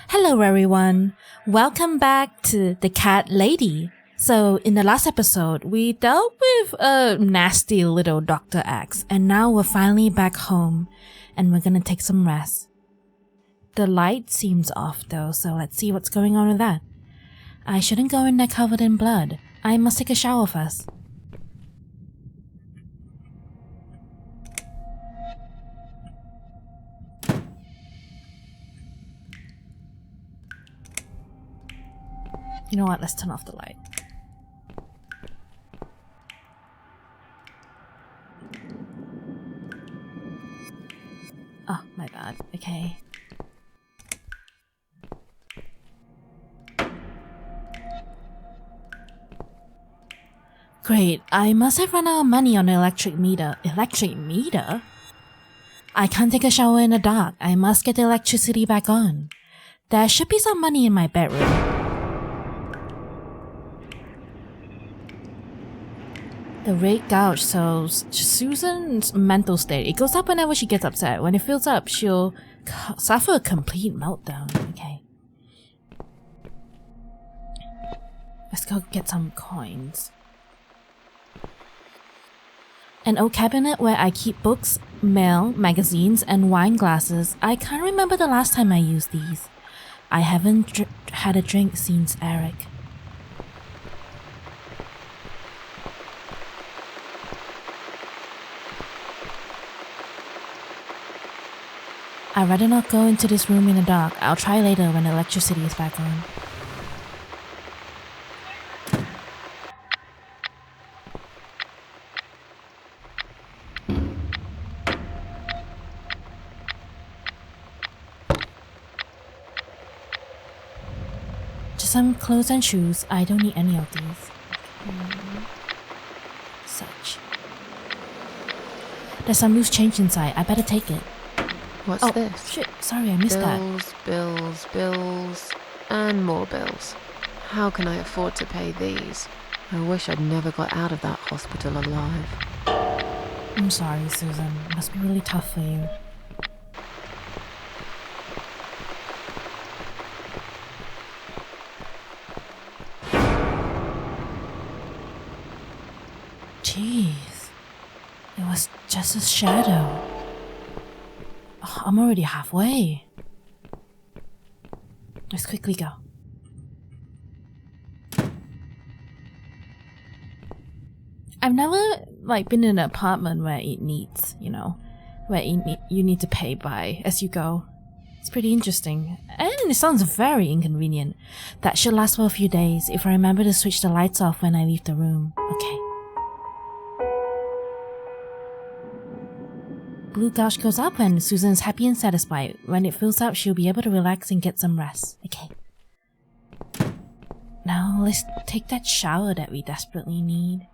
Hello everyone, welcome back to The Cat Lady. So in the last episode, we dealt with a nasty little Dr. X, and now we're finally back home and we're gonna take some rest. The light seems off though, so let's see what's going on with that. I shouldn't go in there covered in blood. I must take a shower first. You know what, let's turn off the light. Oh, my bad. Okay. Great, I must have run out of money on the electric meter. Electric meter? I can't take a shower in the dark. I must get the electricity back on. There should be some money in my bedroom. The rate gauge shows Susan's mental state. It goes up whenever she gets upset. When it fills up, she'll suffer a complete meltdown. Okay. Let's go get some coins. An old cabinet where I keep books, mail, magazines, and wine glasses. I can't remember the last time I used these. I haven't had a drink since Eric. I'd rather not go into this room in the dark. I'll try later when the electricity is back on. Just some clothes and shoes. I don't need any of these. Such. There's some loose change inside. I better take it. What's this? Shit, sorry, I missed that. Bills, and more bills. How can I afford to pay these? I wish I'd never got out of that hospital alive. I'm sorry, Susan. It must be really tough for you. Jeez. It was just a shadow. Oh, I'm already halfway. Let's quickly go. I've never been in an apartment where it needs, where you need to pay by as you go. It's pretty interesting. And it sounds very inconvenient. That should last for a few days if I remember to switch the lights off when I leave the room. Okay. Blue gauge goes up when Susan's happy and satisfied. When it fills up, she'll be able to relax and get some rest. Okay. Now let's take that shower that we desperately need.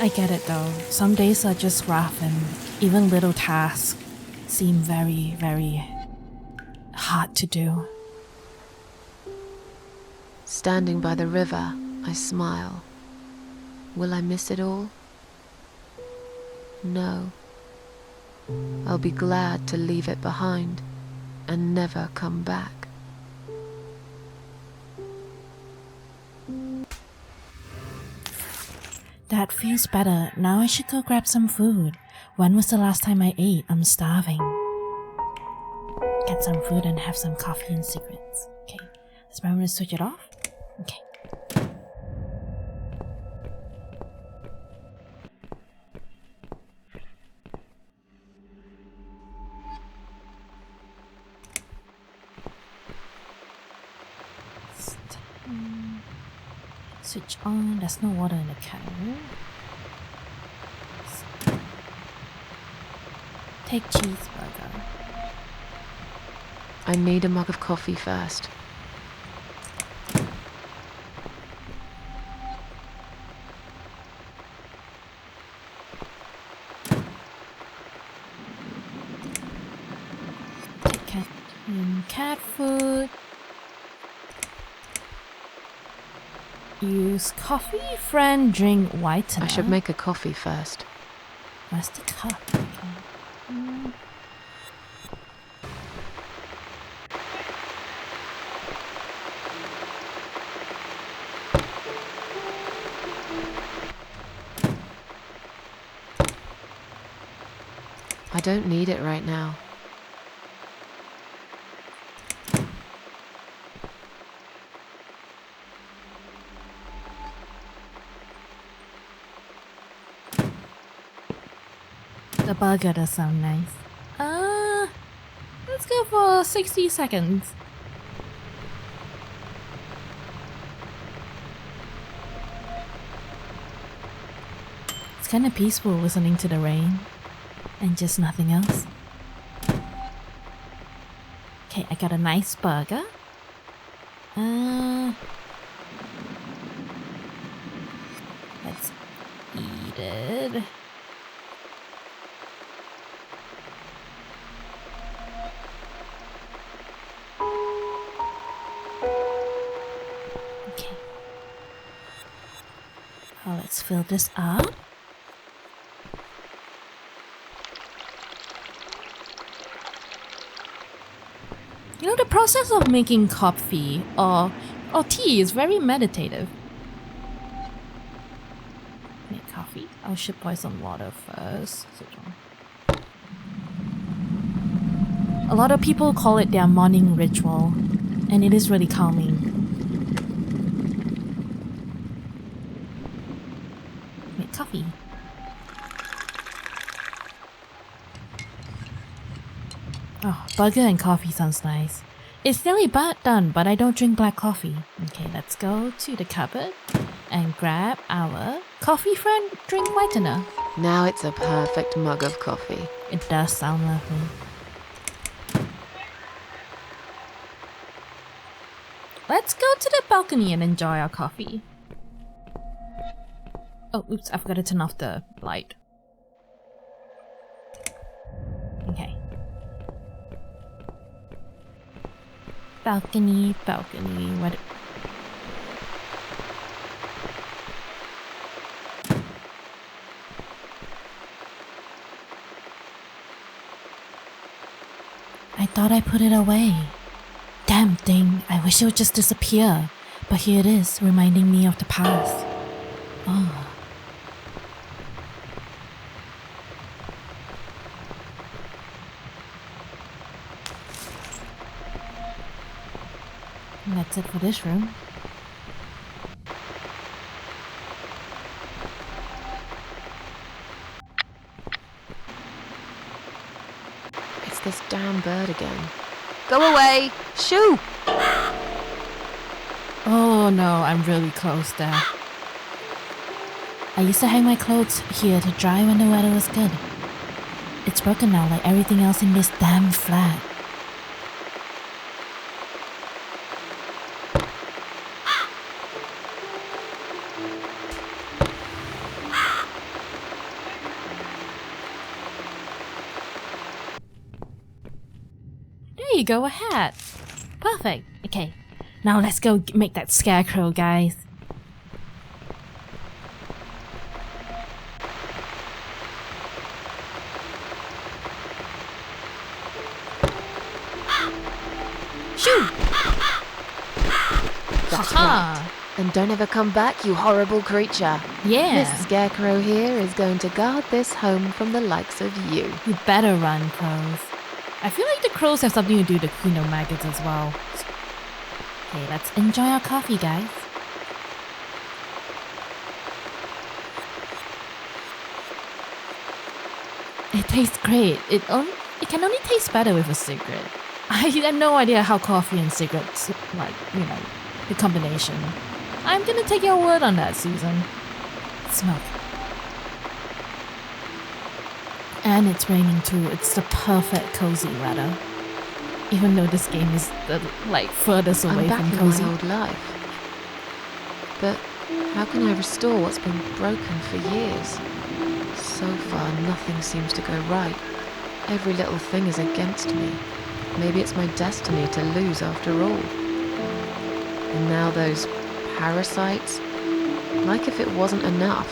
I get it though. Some days are just rough and even little tasks seem very, very hard to do. Standing by the river, I smile. Will I miss it all? No. I'll be glad to leave it behind and never come back. That feels better. Now I should go grab some food. When was the last time I ate? I'm starving. Get some food and have some coffee and cigarettes. Okay. Let's remember to switch it off. Okay. Switch on. There's no water in the kettle. Take cheeseburger. I need a mug of coffee first. Cat food. Use coffee, friend, drink whitener. I should make a coffee first. Where's the cup? Okay. I don't need it right now. The burger does sound nice. Let's go for 60 seconds. It's kind of peaceful listening to the rain and just nothing else. Okay, I got a nice burger. Let's eat it. Okay. Now let's fill this up. You know, the process of making coffee or tea is very meditative. Make coffee. I should boil some water first. A lot of people call it their morning ritual, and it is really calming. Make coffee. Oh, burger and coffee sounds nice. It's nearly done, but I don't drink black coffee. Okay, let's go to the cupboard and grab our coffee friend drink whitener. Now it's a perfect mug of coffee. It does sound lovely. Let's go to the balcony and enjoy our coffee. Oh, oops, I forgot to turn off the light. Okay. Balcony, what? I thought I put it away. Damn thing, I wish it would just disappear. But here it is, reminding me of the past. Oh. And that's it for this room. It's this damn bird again. Go away! Shoo! Oh no, I'm really close there. I used to hang my clothes here to dry when the weather was good. It's broken now like everything else in this damn flat. There you go, a hat. Perfect. Okay, now let's go make that scarecrow, guys. Shoo! That's Haha. right. And don't ever come back, you horrible creature. Yeah. This scarecrow here is going to guard this home from the likes of you. You better run, crows. I feel like the crows have something to do with the queen of maggots as well. Okay, let's enjoy our coffee, guys. It tastes great. It can only taste better with a cigarette. I had no idea how coffee and cigarettes, like, you know, the combination. I'm gonna take your word on that, Susan. Smoke. And it's raining too. It's the perfect cozy weather. Even though this game is the, like, furthest away I'm back from in cozy. my old life. But how can I restore what's been broken for years? So far, nothing seems to go right. Every little thing is against me. Maybe it's my destiny to lose after all. And now those parasites, like if it wasn't enough.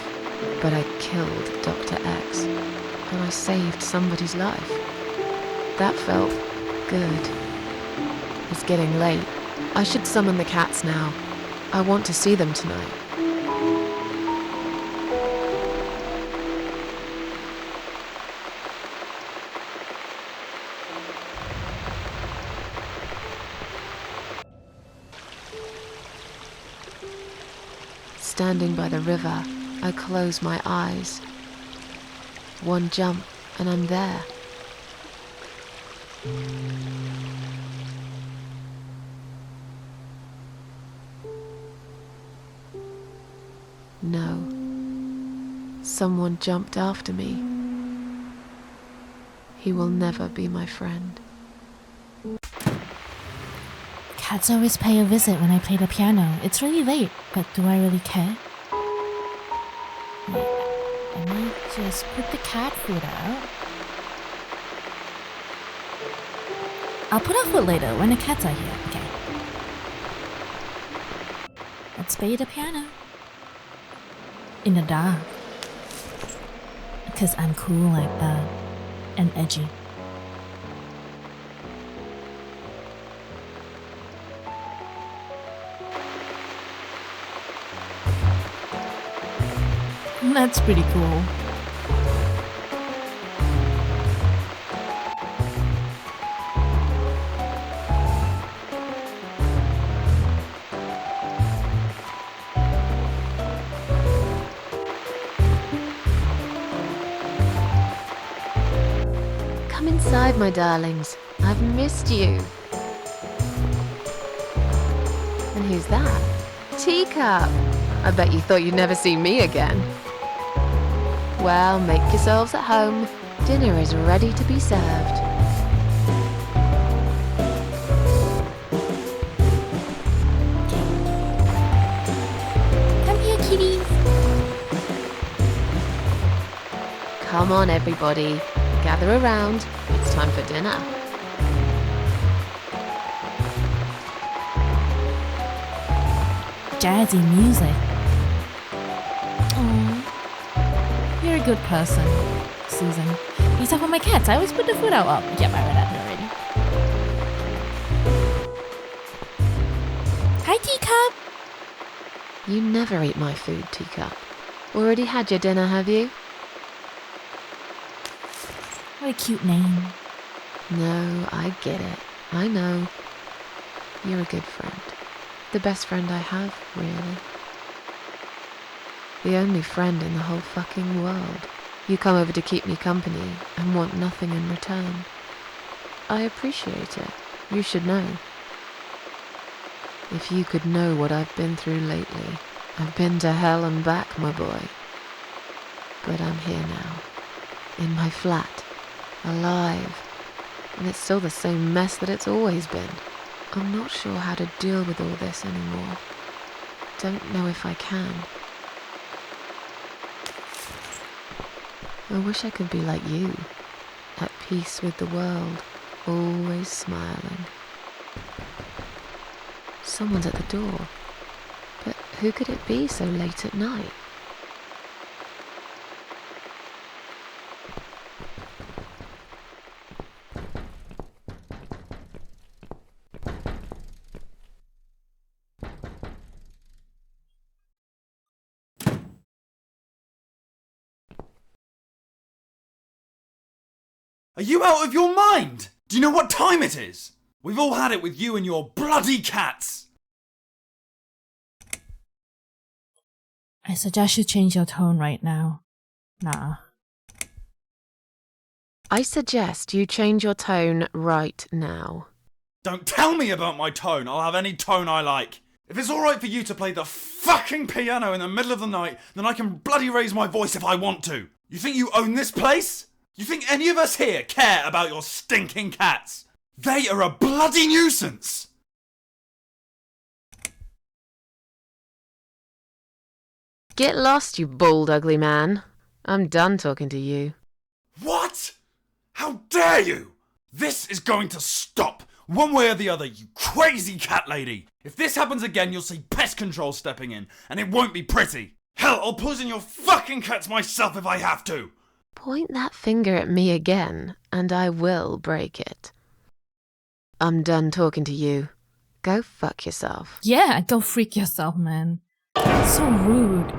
But I killed Dr. X, and I saved somebody's life. That felt good. It's getting late. I should summon the cats now. I want to see them tonight. Standing by the river, I close my eyes. One jump, and I'm there. No. Someone jumped after me. He will never be my friend. Cats always pay a visit when I play the piano. It's really late, but do I really care? Wait, let me just put the cat food out. I'll put out food later when the cats are here, okay? Let's play the piano. In the dark. Because I'm cool like that. And edgy. That's pretty cool. Come inside, my darlings. I've missed you. And who's that? Teacup. I bet you thought you'd never see me again. Well, make yourselves at home. Dinner is ready to be served. Come here, kitties. Come on, everybody. Gather around. It's time for dinner. Jazzy music. Aww. You're a good person, Susan. Except for my cats, I always put the food out. Oh, yeah, I read that already. Hi, Teacup! You never eat my food, Teacup. Already had your dinner, have you? What a cute name. No, I get it. I know. You're a good friend. The best friend I have, really. The only friend in the whole fucking world. You come over to keep me company and want nothing in return. I appreciate it. You should know. If you could know what I've been through lately. I've been to hell and back, my boy. But I'm here now. In my flat. Alive. And it's still the same mess that it's always been. I'm not sure how to deal with all this anymore. Don't know if I can. I wish I could be like you, at peace with the world, always smiling. Someone's at the door, but who could it be so late at night? Are you out of your mind? Do you know what time it is? We've all had it with you and your bloody cats! I suggest you change your tone right now. Nah. I suggest you change your tone right now. Don't tell me about my tone. I'll have any tone I like. If it's alright for you to play the fucking piano in the middle of the night, then I can bloody raise my voice if I want to. You think you own this place? You think any of us here care about your stinking cats? They are a bloody nuisance! Get lost, you bald, ugly man. I'm done talking to you. What? How dare you? This is going to stop, one way or the other, you crazy cat lady. If this happens again, you'll see Pest control stepping in, and it won't be pretty. Hell, I'll poison your fucking cats myself if I have to. Point that finger at me again, and I will break it. I'm done talking to you. Go fuck yourself. Yeah, go freak yourself, man. So rude.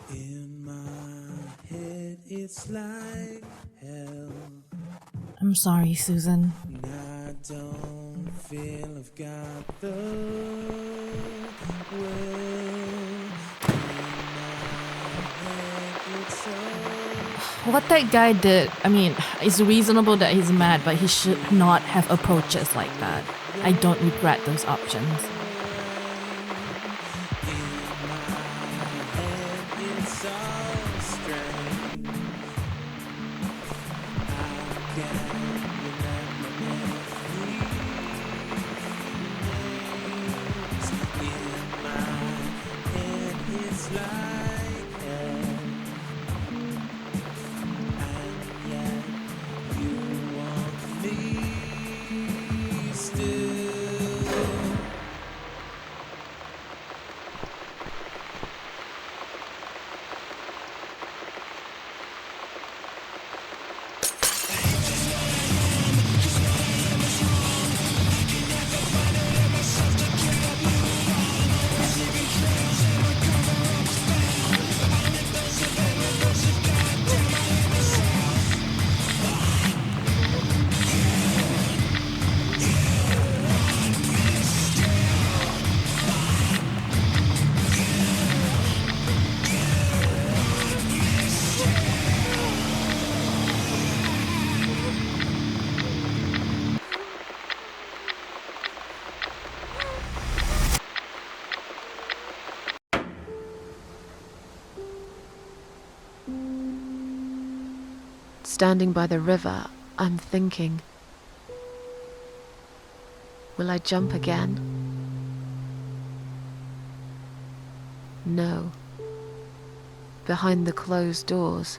In my head, it's like hell. I'm sorry, Susan. I don't feel I've got the will. What that guy did, I mean, it's reasonable that he's mad, but he should not have approached us like that. I don't regret those options. Standing by the river, I'm thinking, will I jump again? No. Behind the closed doors,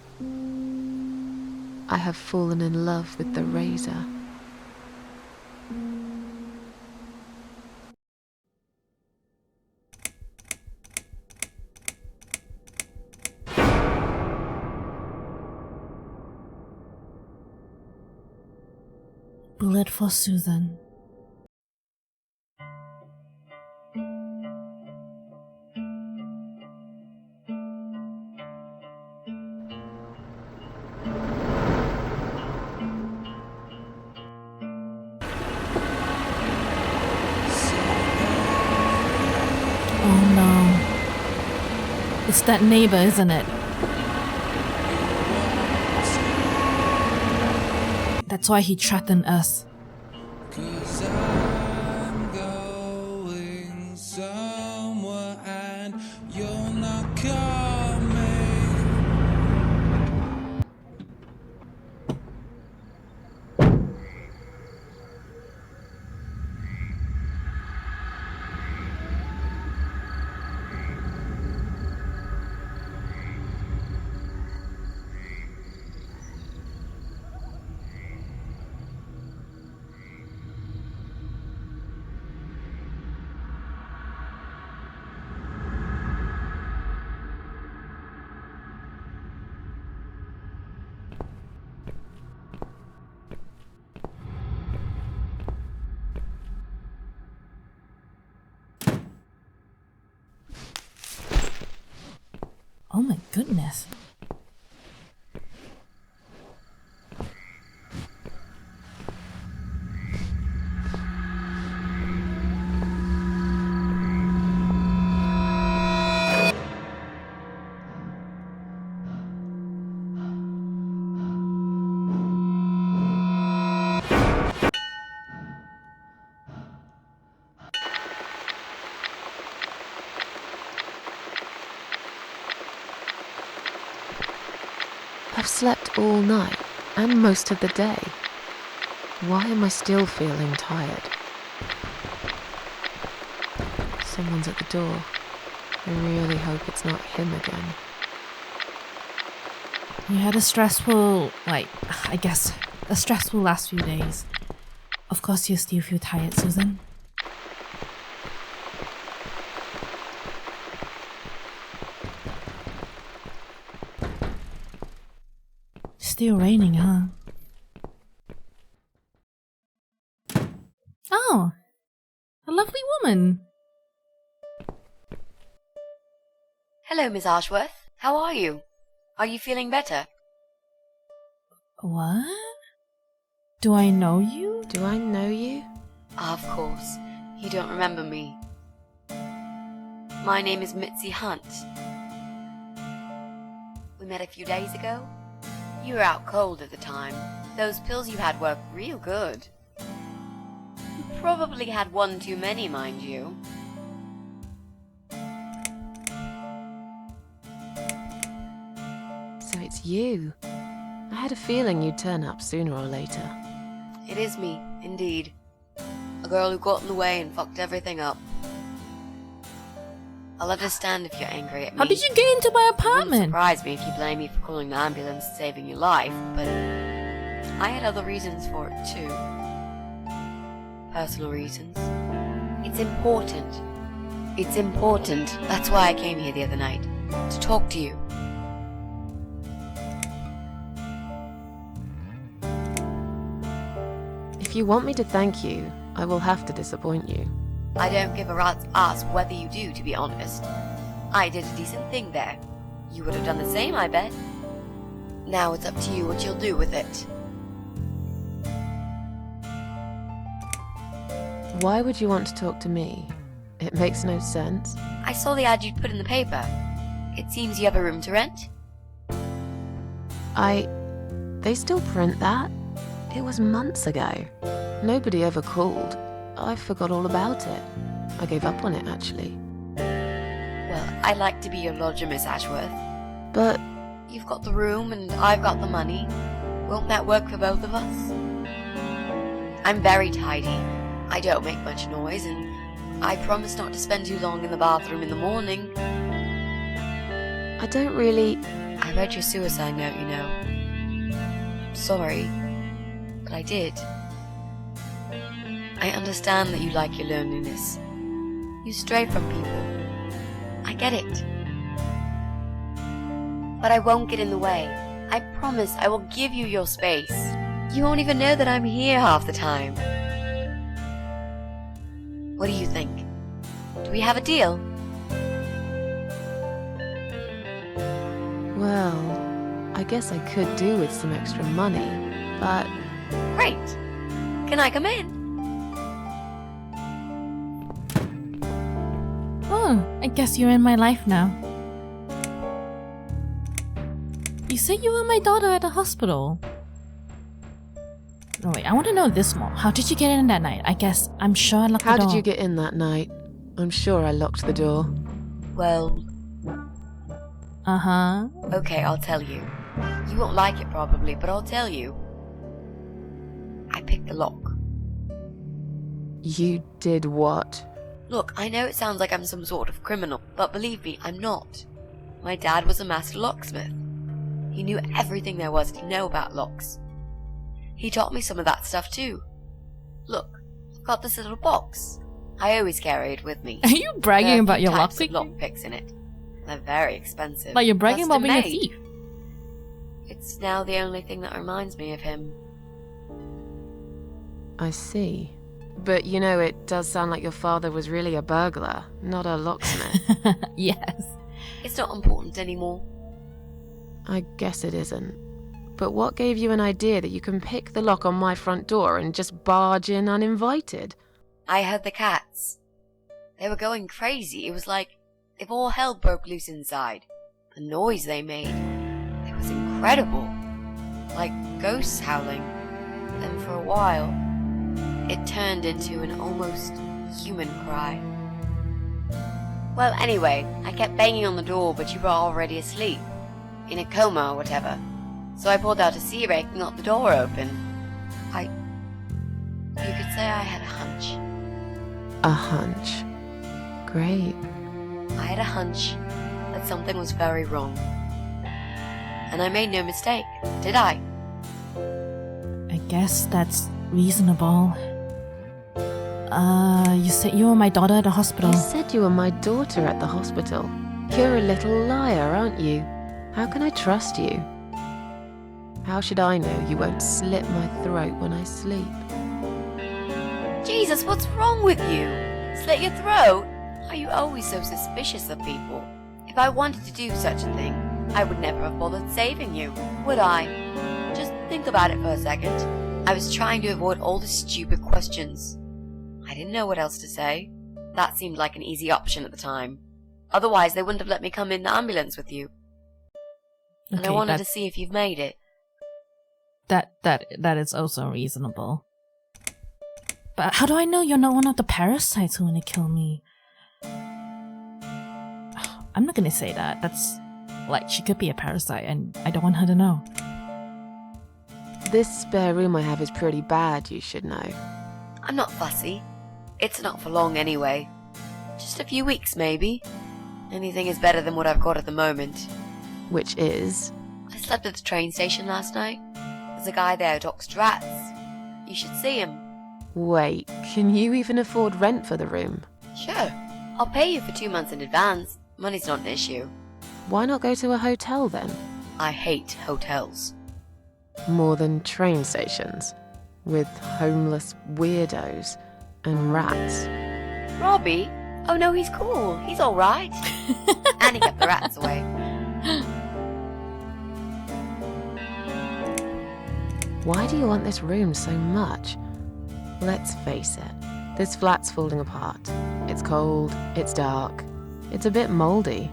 I have fallen in love with the razor. Bullet for Susan. Oh no. It's that neighbor, isn't it? That's why he threatened us. 'Cause I'm going somewhere and you're not coming. Oh my goodness. I've slept all night and most of the day. Why am I still feeling tired? Someone's at the door. I really hope it's not him again. You had a stressful, I guess, a stressful last few days. Of course, you still feel tired, Susan. Still raining, huh? Oh, a lovely woman. Hello, Miss Ashworth. How are you? Are you feeling better? What? Do I know you? Do I know you? Of course. You don't remember me. My name is Mitzi Hunt. We met a few days ago. You were out cold at the time. Those pills you had worked real good. You probably had one too many, mind you. So it's you. I had a feeling you'd turn up sooner or later. It is me, indeed. A girl who got in the way and fucked everything up. I'll understand if you're angry at me. How did you get into my It wouldn't apartment? surprise me if you blame me for calling the ambulance and saving your life, but I had other reasons for it too. Personal reasons. It's important. It's important. That's why I came here the other night. To talk to you. If you want me to thank you, I will have to disappoint you. I don't give a rat's ass whether you do, to be honest. I did a decent thing there. You would have done the same, I bet. Now it's up to you what you'll do with it. Why would you want to talk to me? It makes no sense. I saw the ad you'd put in the paper. It seems you have a room to rent. They still print that? It was months ago. Nobody ever called. I forgot all about it. I gave up on it, actually. Well, I'd like to be your lodger, Miss Ashworth. But You've got the room and I've got the money. Won't that work for both of us? I'm very tidy. I don't make much noise, and I promise not to spend too long in the bathroom in the morning. I don't really... I read your suicide note, you know. Sorry, but I did. I understand that you like your loneliness. You stray from people. I get it. But I won't get in the way. I promise I will give you your space. You won't even know that I'm here half the time. What do you think? Do we have a deal? Well, I guess I could do with some extra money, but... Great. Can I come in? Oh, I guess you're in my life now. You said you were my daughter at the hospital. Oh wait, I want to know this more. How did you get in that night? I'm sure I locked the How door. did you get in that night? I'm sure I locked the door. Well, Uh-huh. okay, I'll tell you. You won't like it probably, but I'll tell you. I picked the lock. You did what? Look, I know it sounds like I'm some sort of criminal, but believe me, I'm not. My dad was a master locksmith. He knew everything there was to know about locks. He taught me some of that stuff too. Look, I've got this little box. I always carry it with me. Are you bragging There are a about few your types of lockpicking? lockpicks in it. They're very expensive. Like you're bragging about being a Custom-made. thief. It's now the only thing that reminds me of him. I see. But you know, it does sound like your father was really a burglar, not a locksmith. Yes. It's not important anymore. I guess it isn't. But what gave you an idea that you can pick the lock on my front door and just barge in uninvited? I heard the cats. They were going crazy. It was like if all hell broke loose inside. The noise they made. It was incredible. Like ghosts howling. Then for a while, it turned into an almost human cry. Well, anyway, I kept banging on the door, but you were already asleep. In a coma or whatever. So I pulled out a sea rake and got the door open. You could say I had a hunch. A hunch. Great. I had a hunch that something was very wrong. And I made no mistake, did I? I guess that's reasonable. You said you were my daughter at the hospital. You said you were my daughter at the hospital. You're a little liar, aren't you? How can I trust you? How should I know you won't slit my throat when I sleep? Jesus, what's wrong with you? Slit your throat? Are you always so suspicious of people? If I wanted to do such a thing, I would never have bothered saving you, would I? Just think about it for a second. I was trying to avoid all the stupid questions. I didn't know what else to say. That seemed like an easy option at the time. Otherwise, they wouldn't have let me come in the ambulance with you. And I wanted to see if you've made it. That is also reasonable. But how do I know you're not one of the parasites who want to kill me? I'm not gonna say that. That's like, she could be a parasite and I don't want her to know. This spare room I have is pretty bad, you should know. I'm not fussy. It's not for long anyway. Just a few weeks, maybe. Anything is better than what I've got at the moment. Which is? I slept at the train station last night. There's a guy there who docks rats. You should see him. Wait, can you even afford rent for the room? Sure. I'll pay you for 2 months in advance. Money's not an issue. Why not go to a hotel then? I hate hotels. More than train stations? With homeless weirdos and rats. Robbie? Oh no, he's cool. He's alright. And he kept the rats away. Why do you want this room so much? Let's face it, this flat's falling apart. It's cold, it's dark, it's a bit mouldy.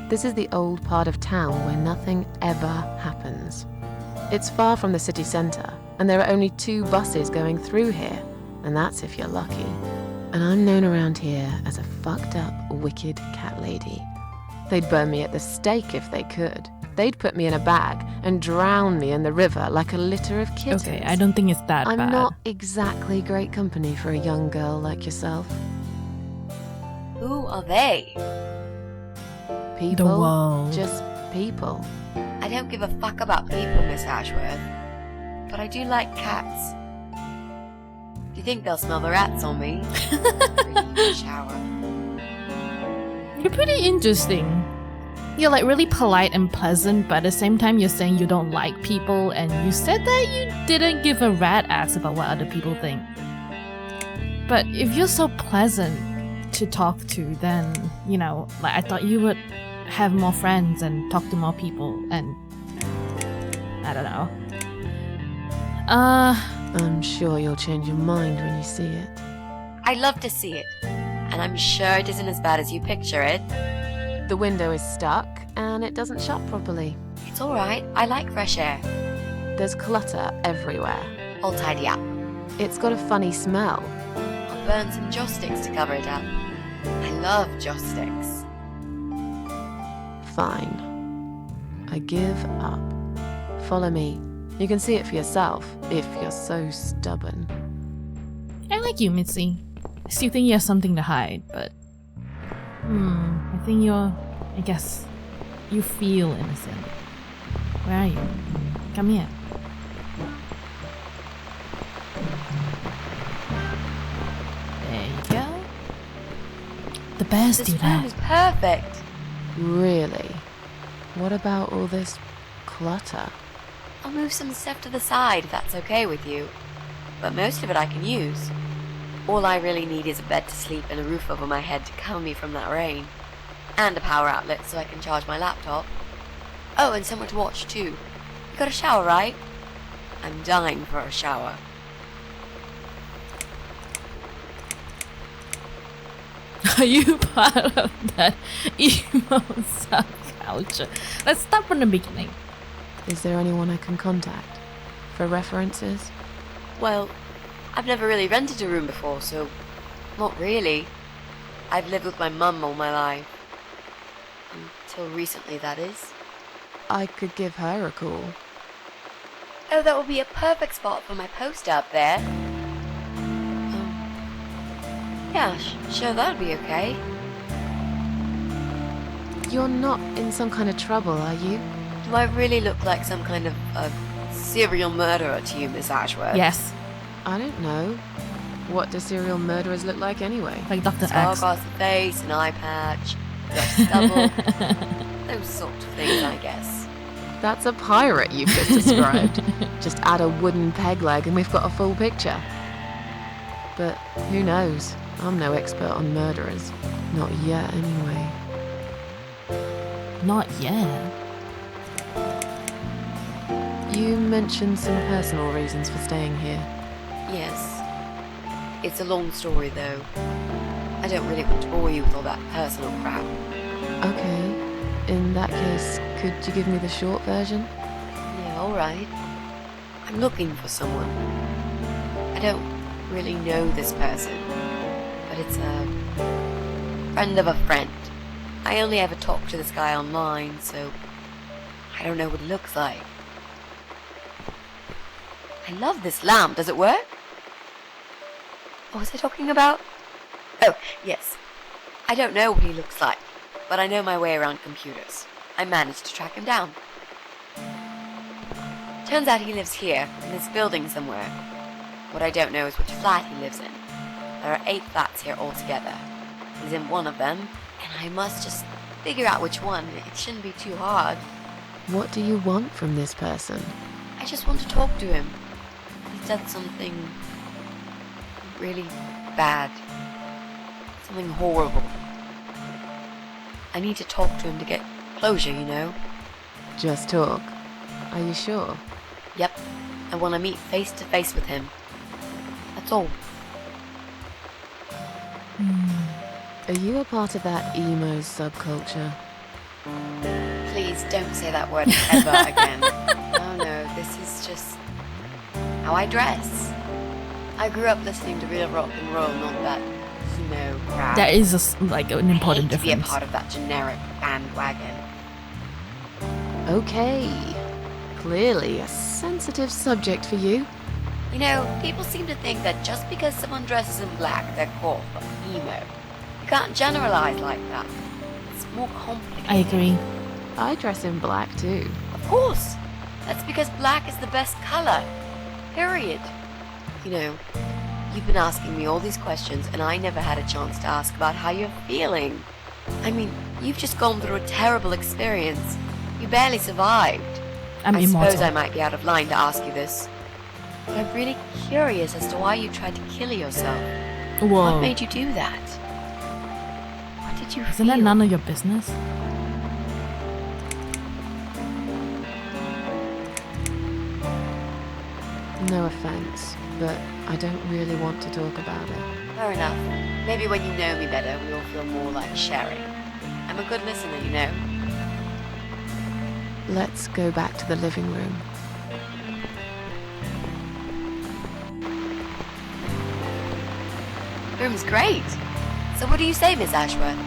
This is the old part of town where nothing ever happens. It's far from the city centre, and there are only 2 buses going through here, and that's if you're lucky. And I'm known around here as a fucked up, wicked cat lady. They'd burn me at the stake if they could. They'd put me in a bag and drown me in the river like a litter of kittens. Okay, I don't think it's that I'm bad. not exactly great company for a young girl like yourself. Who are they? People. The world. Just people. I don't give a fuck about people, Miss Ashworth. But I do like cats. Do you think they'll smell the rats on me? Really, shower. You're pretty interesting. You're like really polite and pleasant, but at the same time you're saying you don't like people, and you said that you didn't give a rat ass about what other people think. But if you're so pleasant to talk to, then, you know, like I thought you would have more friends and talk to more people, and I don't know. I'm sure you'll change your mind when you see it. I'd love to see it. And I'm sure it isn't as bad as you picture it. The window is stuck, and it doesn't shut properly. It's alright. I like fresh air. There's clutter everywhere. I'll tidy up. It's got a funny smell. I'll burn some joss sticks to cover it up. I love joss sticks. Fine. I give up. Follow me. You can see it for yourself, if you're so stubborn. I like you, Mitzi. I still think you have something to hide, but I think I guess you feel innocent. Where are you? Come here. There you go. The bears do This room that. is perfect. Really? What about all this clutter? I'll move some stuff to the side if that's okay with you. But most of it I can use. All I really need is a bed to sleep and a roof over my head to cover me from that rain. And a power outlet so I can charge my laptop. Oh, and somewhere to watch too. You got a shower, right? I'm dying for a shower. Are you part of that emo subculture? Let's start from the beginning. Is there anyone I can contact? For references? Well, I've never really rented a room before, so not really. I've lived with my mum all my life. Until recently, that is. I could give her a call. Oh, that would be a perfect spot for my poster up there. Yeah, sure, that would be okay. You're not in some kind of trouble, are you? Do I really look like some kind of serial murderer to you, Miss Ashworth? Yes, I don't know. What do serial murderers look like anyway? like Dr. Scar X. across the face, an eye patch, rough stubble, those sort of things, I guess. That's a pirate you've just described. Just add a wooden peg leg and we've got a full picture. But who knows? I'm no expert on murderers. Not yet, anyway. Not yet. You mentioned some personal reasons for staying here. Yes. It's a long story, though. I don't really want to bore you with all that personal crap. Okay. In that case, could you give me the short version? Yeah, alright. I'm looking for someone. I don't really know this person, but it's a friend of a friend. I only ever talk to this guy online, so I don't know what he looks like. I love this lamp. Does it work? What was I talking about? Oh, yes. I don't know what he looks like, but I know my way around computers. I managed to track him down. Turns out he lives here, in this building somewhere. What I don't know is which flat he lives in. There are 8 flats here altogether. He's in one of them, and I must just figure out which one. It shouldn't be too hard. What do you want from this person? I just want to talk to him. He's done something really bad. Something horrible. I need to talk to him to get closure, you know? Just talk. Are you sure? Yep. I want to meet face to face with him. That's all. Are you a part of that emo subculture? Please don't say that word ever again. No, this is just how I dress. I grew up listening to real rock and roll, not that emo crap. That is like an important I hate to be a difference. part of that generic bandwagon. Okay. Clearly a sensitive subject for you. You know, people seem to think that just because someone dresses in black, they're called emo. You can't generalize like that. It's more complicated. I agree. I dress in black too. Of course. That's because black is the best color. Period. You know, you've been asking me all these questions and I never had a chance to ask about how you're feeling. I mean, you've just gone through a terrible experience. You barely survived. I'm I immortal. suppose I might be out of line to ask you this. But I'm really curious as to why you tried to kill yourself. What Whoa. made you do that? What did you Isn't feel? that none of your business? No offense, but I don't really want to talk about it. Fair enough. Maybe when you know me better, we'll feel more like sharing. I'm a good listener, you know. Let's go back to the living room. Room's great. So what do you say, Miss Ashworth?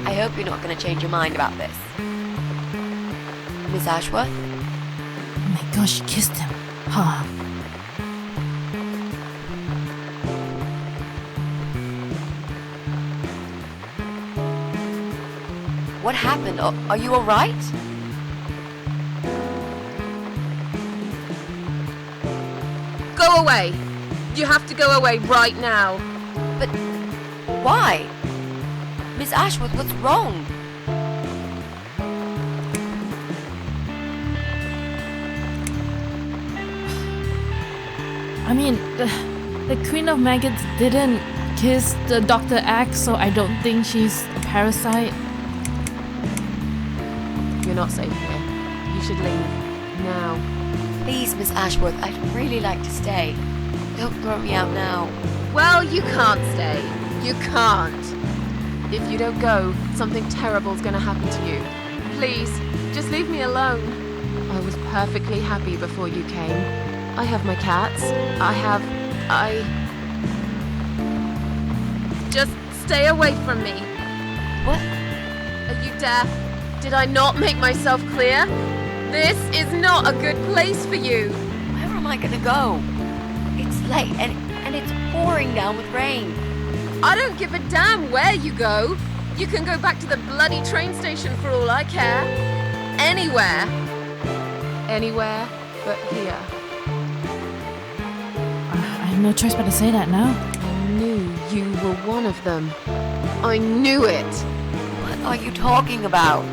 I hope you're not going to change your mind about this. Miss Ashworth? Oh my gosh, she kissed him. Huh. What happened? Are you alright? Go away! You have to go away right now. But why? Miss Ashworth, what's wrong? I mean, the Queen of Maggots didn't kiss the Dr. X, so I don't think she's a parasite. You're not safe here. You should leave. Now. Please, Miss Ashworth, I'd really like to stay. Don't throw me out now. Well, you can't stay. You can't. If you don't go, something terrible's gonna happen to you. Please, just leave me alone. I was perfectly happy before you came. I have my cats. Just stay away from me. What? Are you deaf? Did I not make myself clear? This is not a good place for you. Where am I gonna go? It's late and it's pouring down with rain. I don't give a damn where you go. You can go back to the bloody train station for all I care. anywhere. Anywhere but here. I have no choice but to say that now. I knew you were one of them. I knew it. What are you talking about?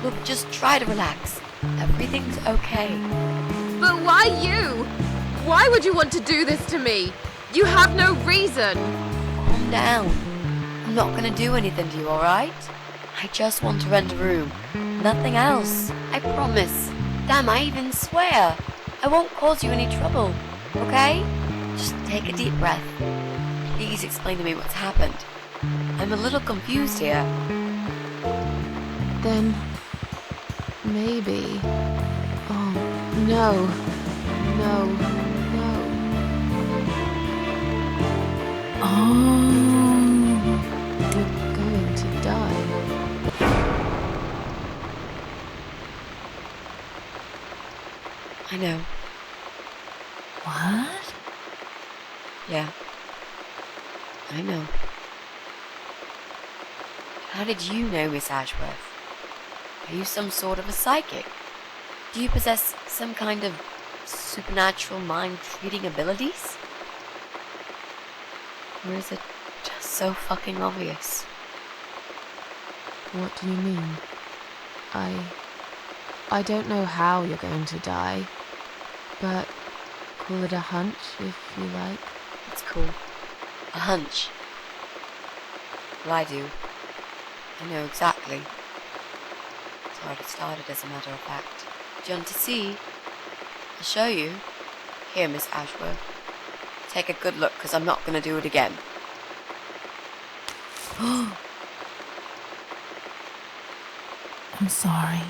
Look, just try to relax. Everything's okay. But why you? Why would you want to do this to me? You have no reason. Calm down. I'm not gonna do anything to you, alright? I just want to rent a room. Nothing else. I promise. Damn, I even swear. I won't cause you any trouble. Okay? Just take a deep breath. Please explain to me what's happened. I'm a little confused here. Then maybe. Oh, no. No. No. Oh. You're going to die. I know. What? Yeah. I know. How did you know, Miss Ashworth? Are you some sort of a psychic? Do you possess some kind of supernatural mind-reading abilities? Or is it just so fucking obvious? What do you mean? I don't know how you're going to die, but call it a hunch if you like. It's cool. A hunch. Well, I do. I know exactly. It's how it started, as a matter of fact. Do you want to see? I'll show you. Here, Miss Ashworth. Take a good look, because I'm not going to do it again. I'm sorry.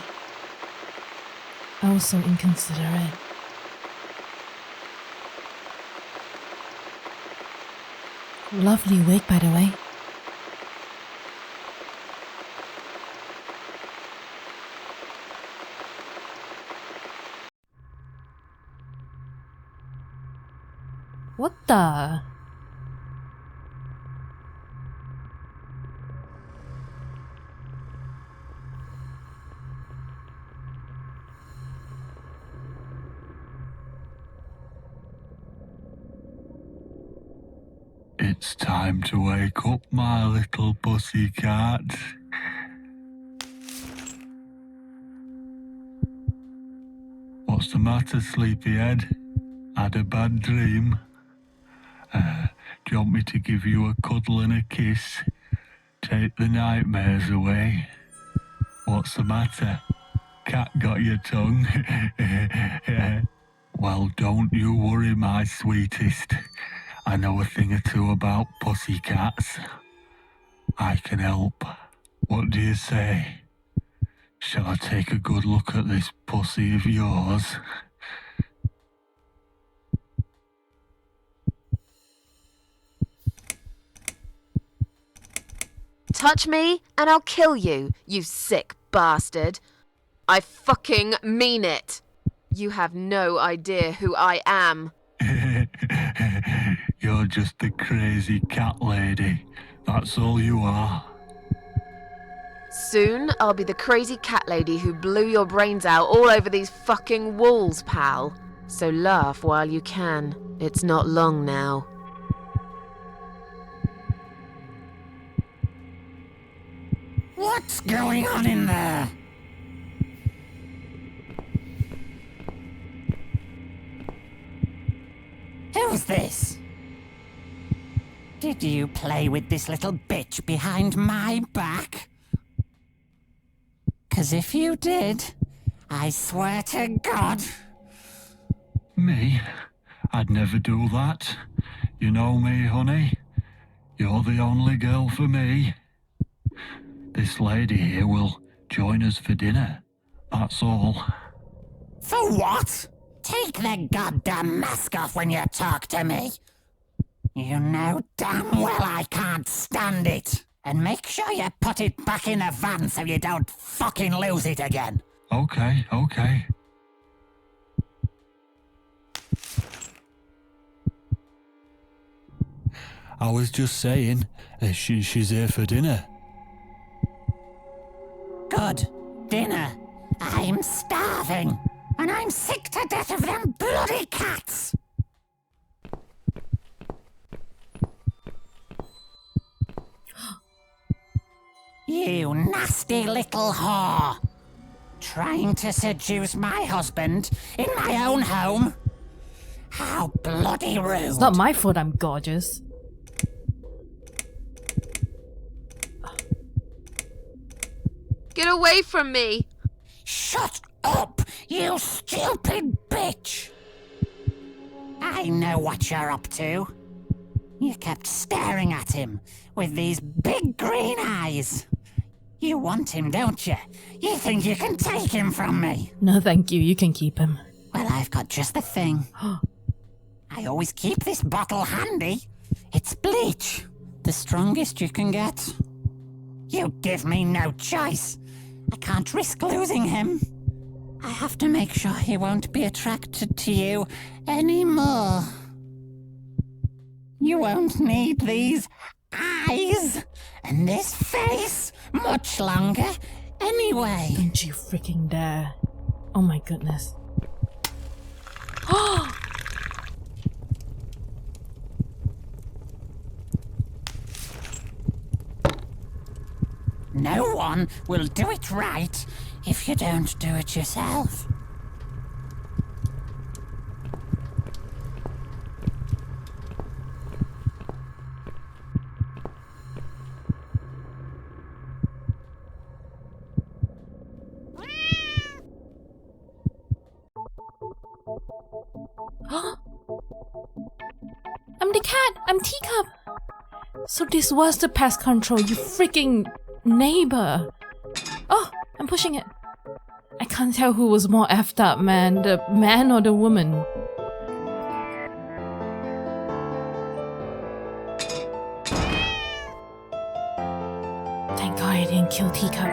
I was so inconsiderate. Lovely wig, by the way. What the? It's time to wake up, my little pussycat. What's the matter, sleepyhead? Had a bad dream? Do you want me to give you a cuddle and a kiss? Take the nightmares away? What's the matter? Cat got your tongue? Well, don't you worry, my sweetest. I know a thing or two about pussycats. I can help. What do you say? Shall I take a good look at this pussy of yours? Touch me and I'll kill you, you sick bastard. I fucking mean it. You have no idea who I am. You're just a crazy cat lady. That's all you are. Soon I'll be the crazy cat lady who blew your brains out all over these fucking walls, pal. So laugh while you can. It's not long now. What's going on in there? Who's this? Did you play with this little bitch behind my back? 'Cause if you did, I swear to God... Me? I'd never do that. You know me, honey. You're the only girl for me. This lady here will join us for dinner. That's all. For what? Take the goddamn mask off when you talk to me. You know damn well I can't stand it. And make sure you put it back in the van so you don't fucking lose it again. Okay. I was just saying, she's here for dinner. Good. Dinner. I nothing. And I'm sick to death of them bloody cats. You nasty little whore. Trying to seduce my husband in my own home? How bloody rude. It's not my fault I'm gorgeous. Get away from me! Shut up, you stupid bitch! I know what you're up to. You kept staring at him with these big green eyes. You want him, don't you? You think you can take him from me? No, thank you. You can keep him. Well, I've got just the thing. I always keep this bottle handy. It's bleach. The strongest you can get. You give me no choice. I can't risk losing him. I have to make sure he won't be attracted to you anymore. You won't need these eyes and this face much longer anyway. Don't you freaking dare. Oh my goodness. No one will do it right if you don't do it yourself. I'm the cat. I'm Teacup. So this was the pest control, you freaking neighbor. Oh, I'm pushing it. I can't tell who was more effed up, man. The man or the woman. Thank God I didn't kill Teacup.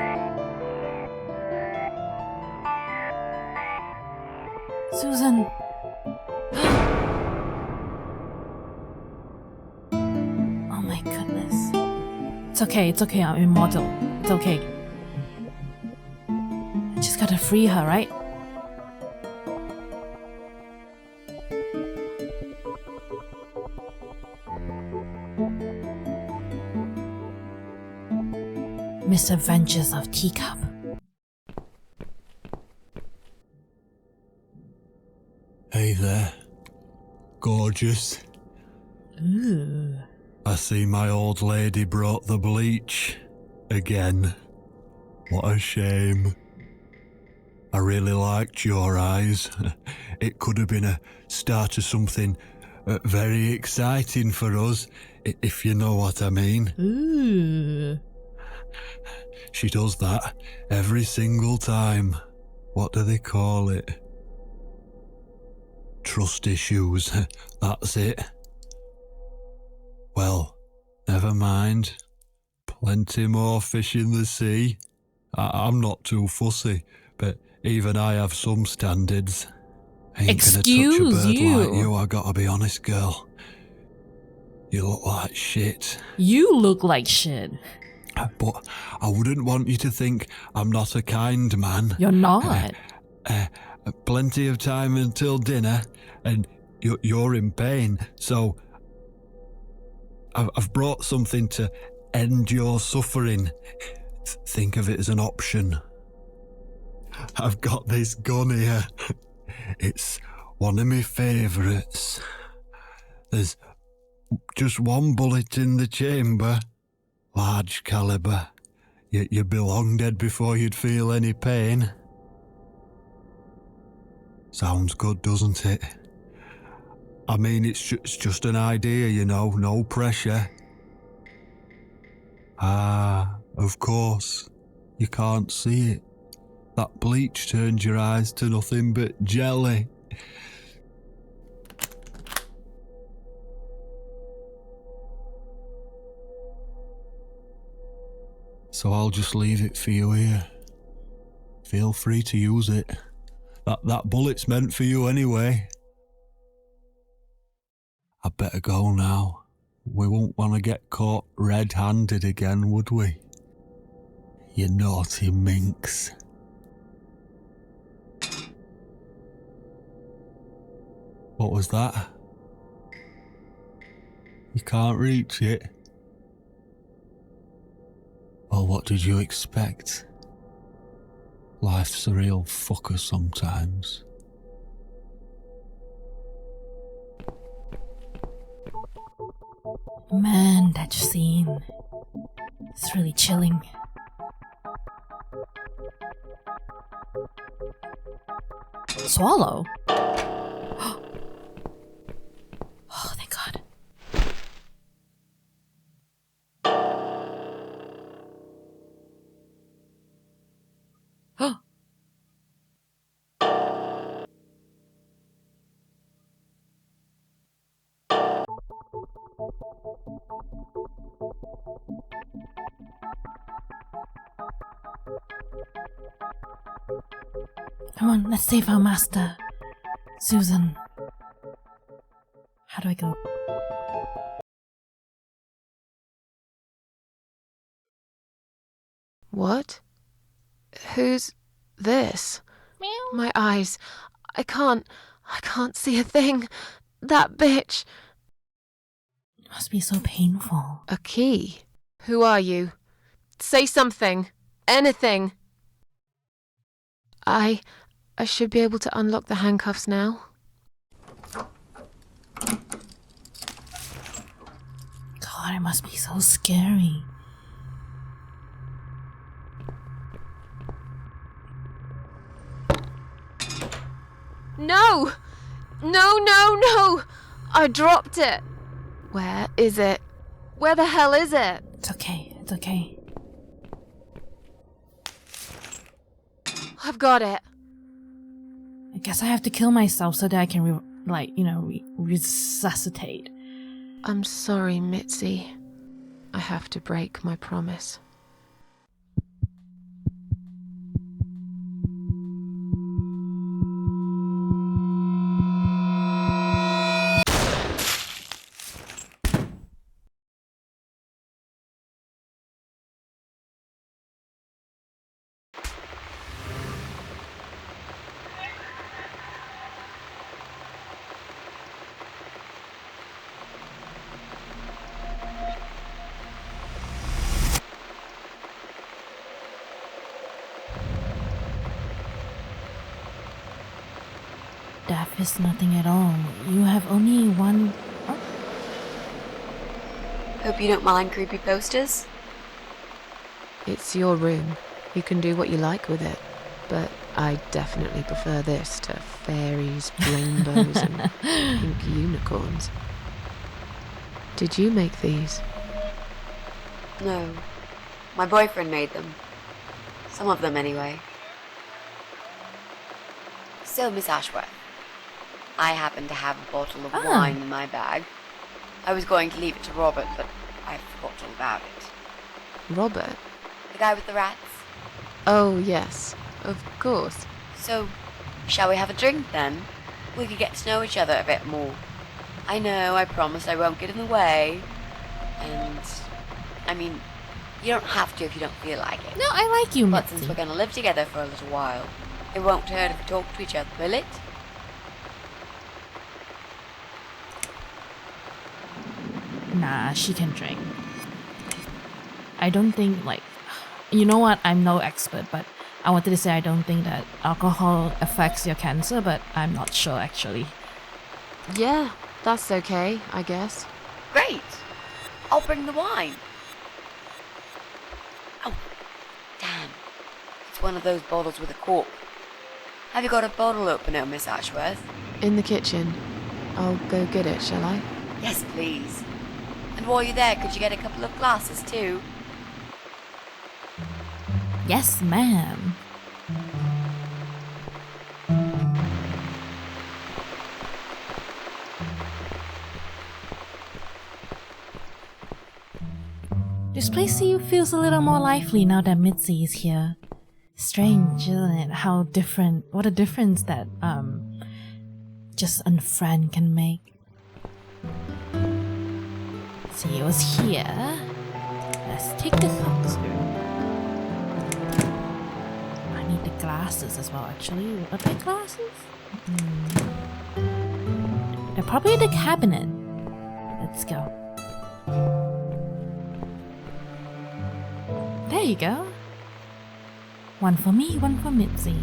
Susan. Oh my goodness. It's okay, I'm immortal. It's okay. I just gotta free her, right? Misadventures of Teacup. Hey there, gorgeous. Ooh. I see my old lady brought the bleach again. What a shame. I really liked your eyes. It could have been a start of something very exciting for us, if you know what I mean. Ooh. She does that every single time. What do they call it? Trust issues. That's it. Well, never mind. Plenty more fish in the sea. I'm not too fussy, but even I have some standards. Ain't Excuse gonna touch a bird you. like you, I gotta be honest, girl. You look like shit. You look like shit. But I wouldn't want you to think I'm not a kind man. You're not. Plenty of time until dinner, and you're in pain, so I've brought something to end your suffering. Think of it as an option. I've got this gun here. It's one of my favourites. There's just one bullet in the chamber. Large caliber. You'd be long dead before you'd feel any pain. Sounds good, doesn't it? I mean, it's just an idea, you know, no pressure. Ah, of course. You can't see it. That bleach turns your eyes to nothing but jelly. So I'll just leave it for you here. Feel free to use it. That bullet's meant for you anyway. I'd better go now. We won't want to get caught red-handed again, would we? You naughty minx. What was that? You can't reach it? Well, what did you expect? Life's a real fucker sometimes. Man, that scene. It's really chilling. Swallow? Oh, thank God. Oh. Come on, let's save our master. Susan. How do I go? What? Who's this? Meow. My eyes. I can't see a thing. That bitch. It must be so painful. A key? Who are you? Say something. Anything. I should be able to unlock the handcuffs now. God, it must be so scary. No! No, no, no! I dropped it. Where is it? Where the hell is it? It's okay, it's okay. I've got it. I guess I have to kill myself so that I can, resuscitate. I'm sorry, Mitzi. I have to break my promise. Death is nothing at all. You have only one... Oh. Hope you don't mind creepy posters. It's your room. You can do what you like with it. But I definitely prefer this to fairies, rainbows, and pink unicorns. Did you make these? No. My boyfriend made them. Some of them, anyway. So, Miss Ashworth, I happen to have a bottle of wine in my bag. I was going to leave it to Robert, but I forgot all about it. Robert? The guy with the rats? Oh, yes. Of course. So, shall we have a drink then? We could get to know each other a bit more. I know, I promised I won't get in the way. And, I mean, you don't have to if you don't feel like it. No, I like you, But Mitzi. since we're going to live together for a little while, it won't hurt if we talk to each other, will it? Nah, she can drink. I don't think, you know what? I'm no expert, but I wanted to say I don't think that alcohol affects your cancer, but I'm not sure actually. Yeah, that's okay, I guess. Great! I'll bring the wine. Oh, damn. It's one of those bottles with a cork. Have you got a bottle opener, Miss Ashworth? In the kitchen. I'll go get it, shall I? Yes, please. And while you're there, could you get a couple of glasses too? Yes, ma'am. This place feels a little more lively now that Mitzi is here. Strange, isn't it? What a difference that just a friend can make. See, it was here. Let's take this up. I need the glasses as well, actually. Are they glasses? probably the cabinet. Let's go. There you go. One for me, one for Mitzi.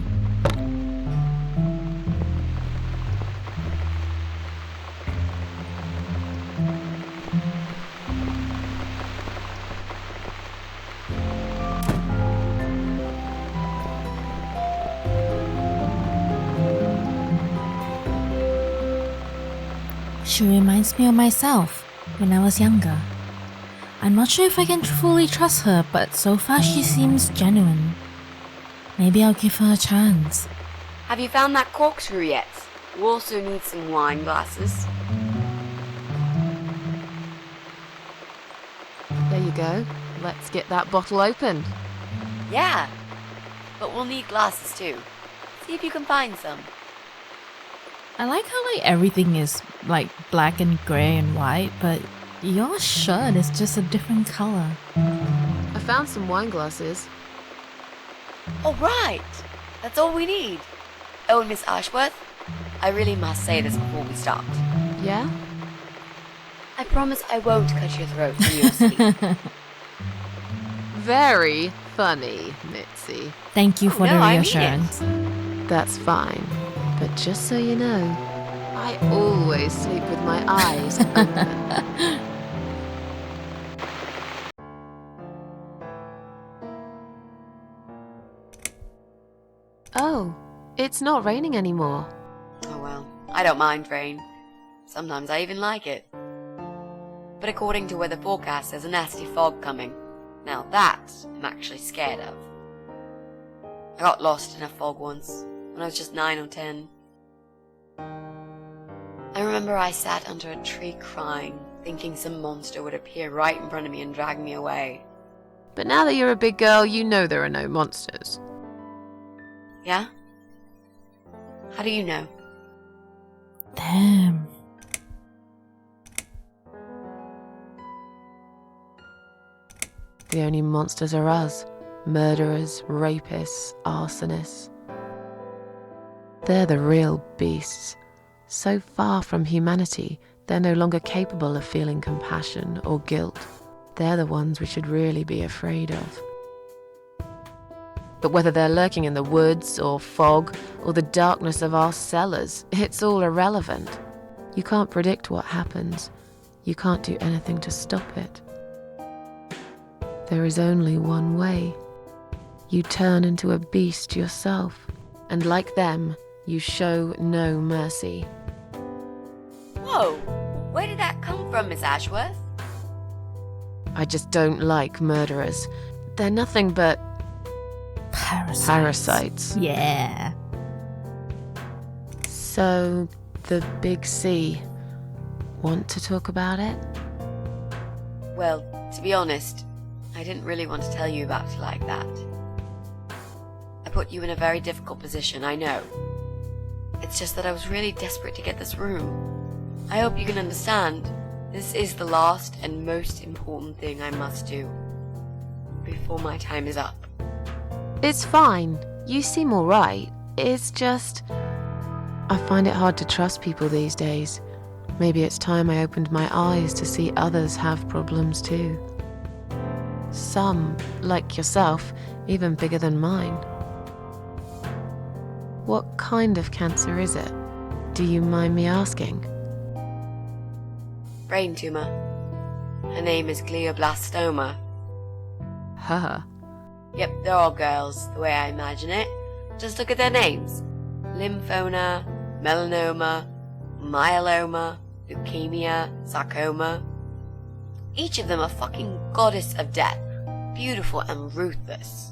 She reminds me of myself when I was younger. I'm not sure if I can fully trust her, but so far she seems genuine. Maybe I'll give her a chance. Have you found that corkscrew yet? We also need some wine glasses. There you go. Let's get that bottle opened. Yeah, but we'll need glasses too. See if you can find some. I like how everything is black and grey and white, but your shirt is just a different color. I found some wine glasses. Oh right, that's all we need. Oh, and Miss Ashworth, I really must say this before we start. Yeah? I promise I won't cut your throat when you're asleep. Very funny, Mitzi. Thank you for no, the I mean reassurance. That's fine. But just so you know, I always sleep with my eyes open. Oh, it's not raining anymore. Oh well, I don't mind rain. Sometimes I even like it. But according to weather forecast, there's a nasty fog coming. Now that I'm actually scared of. I got lost in a fog once, when I was just 9 or 10. I remember I sat under a tree crying, thinking some monster would appear right in front of me and drag me away. But now that you're a big girl, you know there are no monsters. Yeah? How do you know? Damn. The only monsters are us. Murderers, rapists, arsonists. They're the real beasts. So far from humanity, they're no longer capable of feeling compassion or guilt. They're the ones we should really be afraid of. But whether they're lurking in the woods or fog or the darkness of our cellars, it's all irrelevant. You can't predict what happens. You can't do anything to stop it. There is only one way. You turn into a beast yourself, and like them, you show no mercy. Whoa! Where did that come from, Miss Ashworth? I just don't like murderers. They're nothing but parasites. Yeah. So, the big C. Want to talk about it? Well, to be honest, I didn't really want to tell you about it like that. I put you in a very difficult position, I know. It's just that I was really desperate to get this room. I hope you can understand. This is the last and most important thing I must do before my time is up. It's fine. You seem alright. It's just... I find it hard to trust people these days. Maybe it's time I opened my eyes to see others have problems too. Some, like yourself, even bigger than mine. What kind of cancer is it? Do you mind me asking? Brain tumor. Her name is glioblastoma. Huh. Yep, they're all girls, the way I imagine it. Just look at their names. Lymphoma, melanoma, myeloma, leukemia, sarcoma. Each of them a fucking goddess of death. Beautiful and ruthless.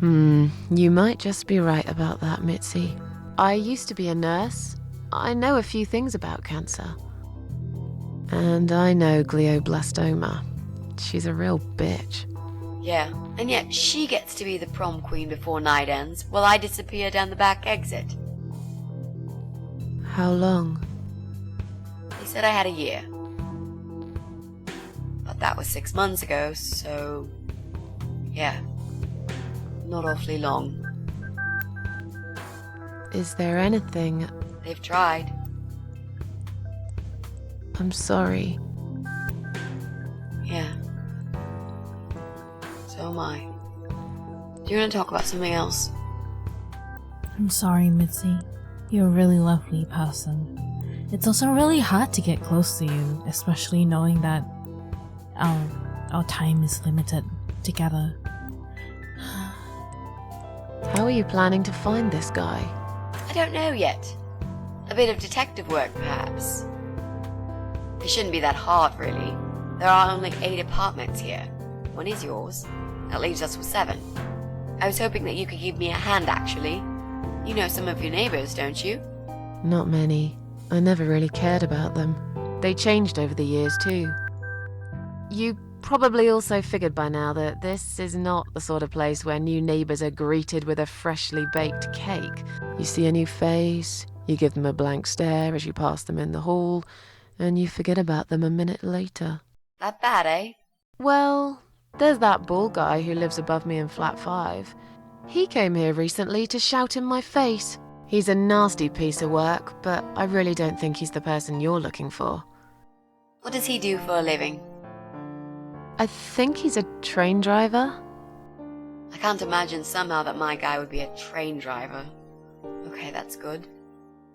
You might just be right about that, Mitzi. I used to be a nurse. I know a few things about cancer. And I know glioblastoma. She's a real bitch. Yeah, and yet she gets to be the prom queen before night ends, while I disappear down the back exit. How long? They said I had a year. But that was 6 months ago, so... yeah. Not awfully long. Is there anything... They've tried. I'm sorry. Yeah. So am I. Do you want to talk about something else? I'm sorry, Mitzi. You're a really lovely person. It's also really hard to get close to you, especially knowing that our time is limited together. How are you planning to find this guy? I don't know yet. A bit of detective work, perhaps. It shouldn't be that hard, really. There are only 8 apartments here. One is yours. That leaves us with 7. I was hoping that you could give me a hand, actually. You know some of your neighbors, don't you? Not many. I never really cared about them. They changed over the years, too. You probably also figured by now that this is not the sort of place where new neighbors are greeted with a freshly baked cake. You see a new face, you give them a blank stare as you pass them in the hall, and you forget about them a minute later. That bad, eh? Well, there's that bald guy who lives above me in flat 5. He came here recently to shout in my face. He's a nasty piece of work, but I really don't think he's the person you're looking for. What does he do for a living? I think he's a train driver. I can't imagine somehow that my guy would be a train driver. Okay, that's good.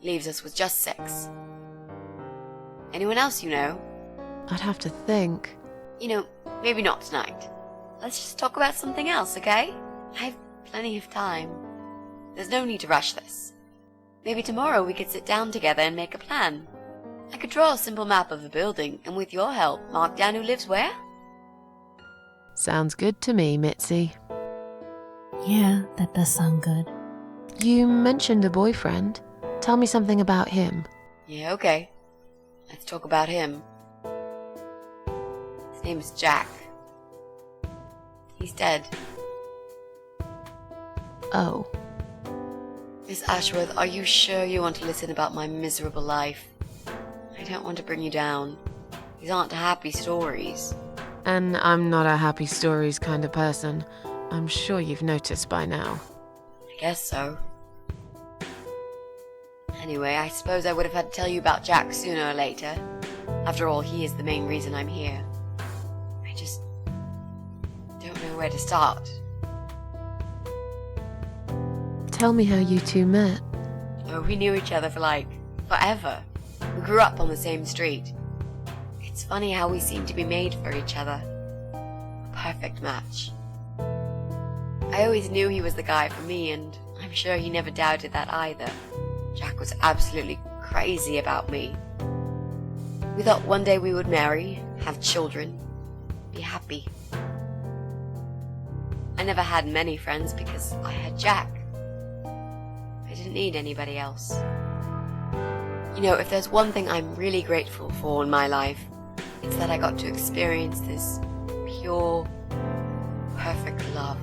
Leaves us with just 6. Anyone else you know? I'd have to think. You know, maybe not tonight. Let's just talk about something else, okay? I have plenty of time. There's no need to rush this. Maybe tomorrow we could sit down together and make a plan. I could draw a simple map of the building, and with your help, mark down who lives where. Sounds good to me, Mitzi. Yeah, that does sound good. You mentioned a boyfriend. Tell me something about him. Yeah, okay. Let's talk about him. His name is Jack. He's dead. Oh. Miss Ashworth, are you sure you want to listen about my miserable life? I don't want to bring you down. These aren't happy stories. And I'm not a happy stories kind of person. I'm sure you've noticed by now. I guess so. Anyway, I suppose I would have had to tell you about Jack sooner or later. After all, he is the main reason I'm here. I just don't know where to start. Tell me how you two met. Oh, we knew each other for forever. We grew up on the same street. It's funny how we seem to be made for each other. A perfect match. I always knew he was the guy for me, and I'm sure he never doubted that either. Jack was absolutely crazy about me. We thought one day we would marry, have children, be happy. I never had many friends because I had Jack. I didn't need anybody else. You know, if there's one thing I'm really grateful for in my life, it's that I got to experience this pure, perfect love.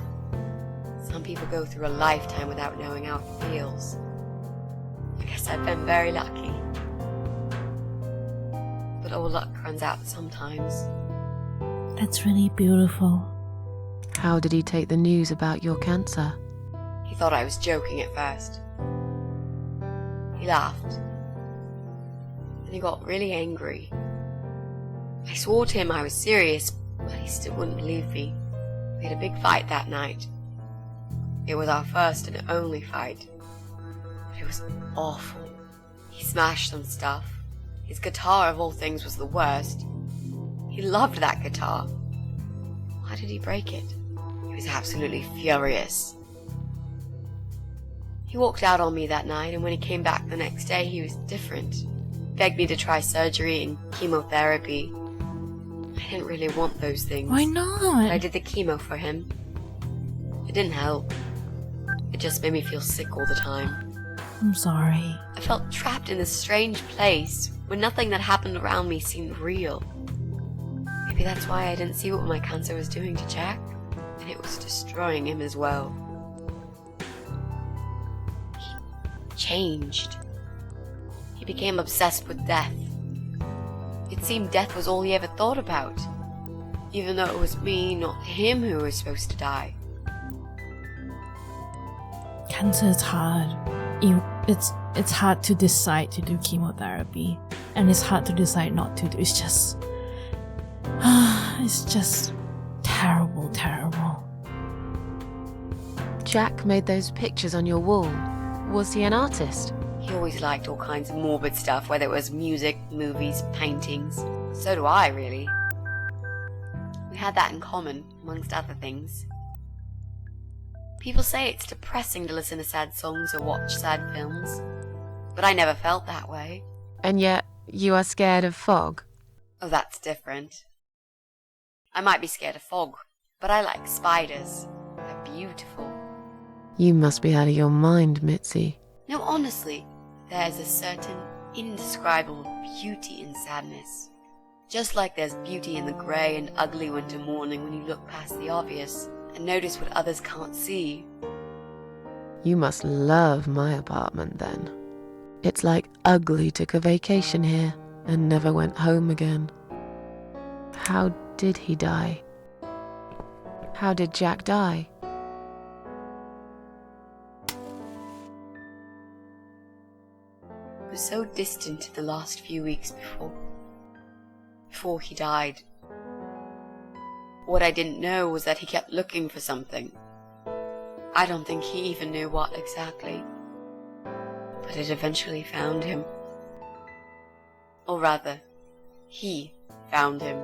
Some people go through a lifetime without knowing how it feels. I guess I've been very lucky. But all luck runs out sometimes. That's really beautiful. How did he take the news about your cancer? He thought I was joking at first. He laughed. Then he got really angry. I swore to him I was serious, but he still wouldn't believe me. We had a big fight that night. It was our first and only fight. But it was awful. He smashed some stuff. His guitar, of all things, was the worst. He loved that guitar. Why did he break it? He was absolutely furious. He walked out on me that night, and when he came back the next day, he was different. Begged me to try surgery and chemotherapy. I didn't really want those things. Why But not? I did the chemo for him. It didn't help. It just made me feel sick all the time. I'm sorry. I felt trapped in this strange place where nothing that happened around me seemed real. Maybe that's why I didn't see what my cancer was doing to Jack, and it was destroying him as well. He changed. He became obsessed with death. It seemed death was all he ever thought about, even though it was me, not him, who was supposed to die. Cancer is hard. It's it's hard to decide to do chemotherapy, and it's hard to decide not to do. It's just terrible, terrible. Jack made those pictures on your wall. Was he an artist? He always liked all kinds of morbid stuff, whether it was music, movies, paintings. So do I, really. We had that in common, amongst other things. People say it's depressing to listen to sad songs or watch sad films, but I never felt that way. And yet, you are scared of fog? Oh, that's different. I might be scared of fog, but I like spiders. They're beautiful. You must be out of your mind, Mitzi. No, honestly, there's a certain indescribable beauty in sadness. Just like there's beauty in the grey and ugly winter morning when you look past the obvious and notice what others can't see. You must love my apartment then. It's like Ugly took a vacation here and never went home again. How did he die? How did Jack die? It was so distant in the last few weeks before he died. What I didn't know was that he kept looking for something. I don't think he even knew what exactly. But it eventually found him. Or rather, he found him.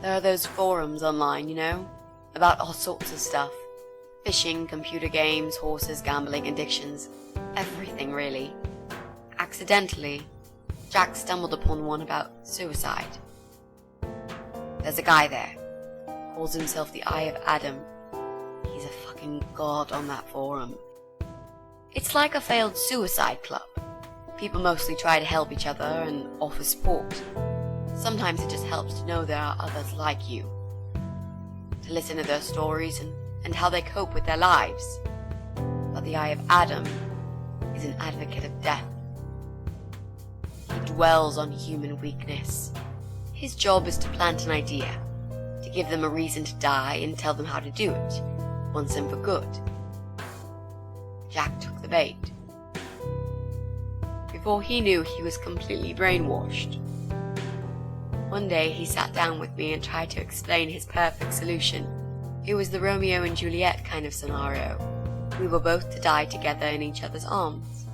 There are those forums online, you know, about all sorts of stuff. Fishing, computer games, horses, gambling, addictions. Everything, really. Accidentally, Jack stumbled upon one about suicide. There's a guy there. Calls himself the Eye of Adam. He's a fucking god on that forum. It's like a failed suicide club. People mostly try to help each other and offer support. Sometimes it just helps to know there are others like you. To listen to their stories and how they cope with their lives. But the Eye of Adam is an advocate of death. He dwells on human weakness. His job is to plant an idea, to give them a reason to die and tell them how to do it, once and for good. Jack took the bait. Before he knew, he was completely brainwashed. One day he sat down with me and tried to explain his perfect solution. It was the Romeo and Juliet kind of scenario. We were both to die together in each other's arms.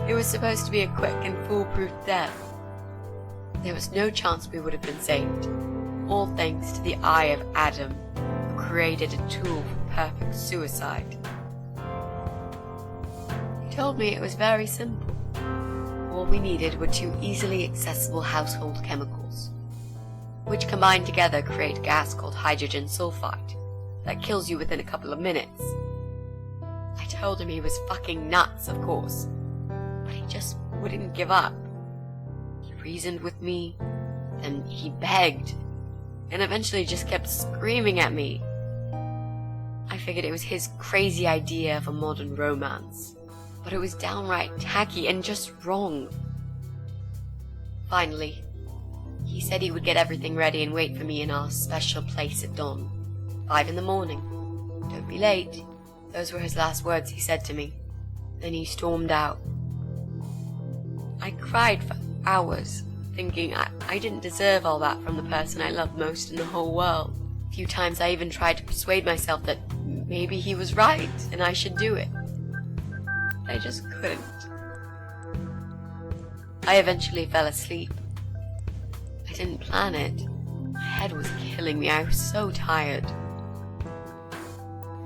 It was supposed to be a quick and foolproof death. There was no chance we would have been saved, all thanks to the Eye of Adam, who created a tool for perfect suicide. He told me it was very simple. All we needed were 2 easily accessible household chemicals, which combined together create a gas called hydrogen sulfide that kills you within a couple of minutes. I told him he was fucking nuts, of course, but he just wouldn't give up. He reasoned with me, then he begged, and eventually just kept screaming at me. I figured it was his crazy idea of a modern romance, but it was downright tacky and just wrong. Finally, he said he would get everything ready and wait for me in our special place at dawn, 5 in the morning. Don't be late. Those were his last words he said to me. Then he stormed out. I cried for hours, thinking I didn't deserve all that from the person I loved most in the whole world. A few times I even tried to persuade myself that maybe he was right and I should do it. I just couldn't. I eventually fell asleep. I didn't plan it. My head was killing me. I was so tired.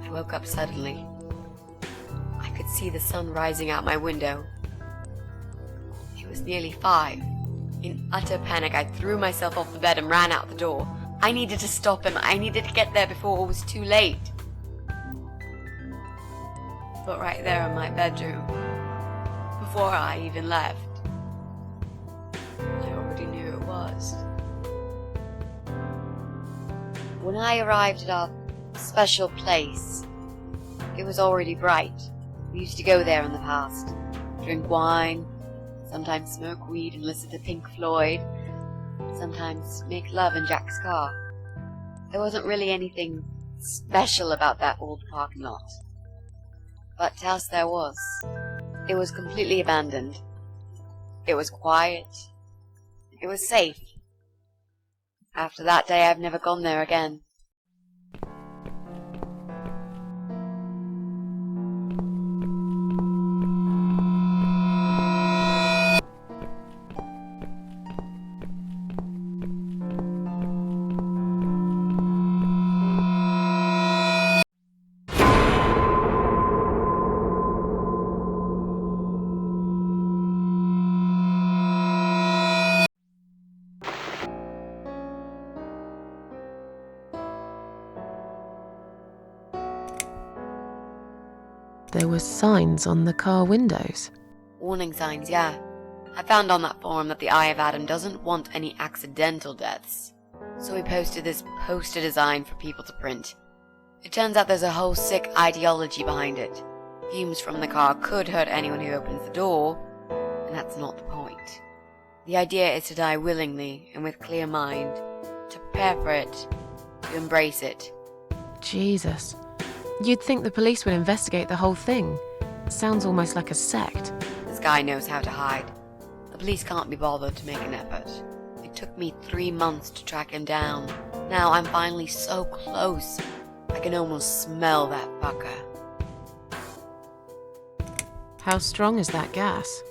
I woke up suddenly. I could see the sun rising out my window. It was nearly 5. In utter panic, I threw myself off the bed and ran out the door. I needed to stop him. I needed to get there before it was too late. But right there in my bedroom, before I even left, I already knew it was. When I arrived at our special place, it was already bright. We used to go there in the past, drink wine, sometimes smoke weed and listen to Pink Floyd, sometimes make love in Jack's car. There wasn't really anything special about that old parking lot. But to us there was. It was completely abandoned. It was quiet. It was safe. After that day, I've never gone there again. There were signs on the car windows. Warning signs, yeah. I found on that forum that the Eye of Adam doesn't want any accidental deaths. So we posted this poster design for people to print. It turns out there's a whole sick ideology behind it. Fumes from the car could hurt anyone who opens the door, and that's not the point. The idea is to die willingly and with clear mind, to prepare for it, to embrace it. Jesus. You'd think the police would investigate the whole thing. Sounds almost like a sect. This guy knows how to hide. The police can't be bothered to make an effort. It took me 3 months to track him down. Now I'm finally so close. I can almost smell that fucker. How strong is that gas?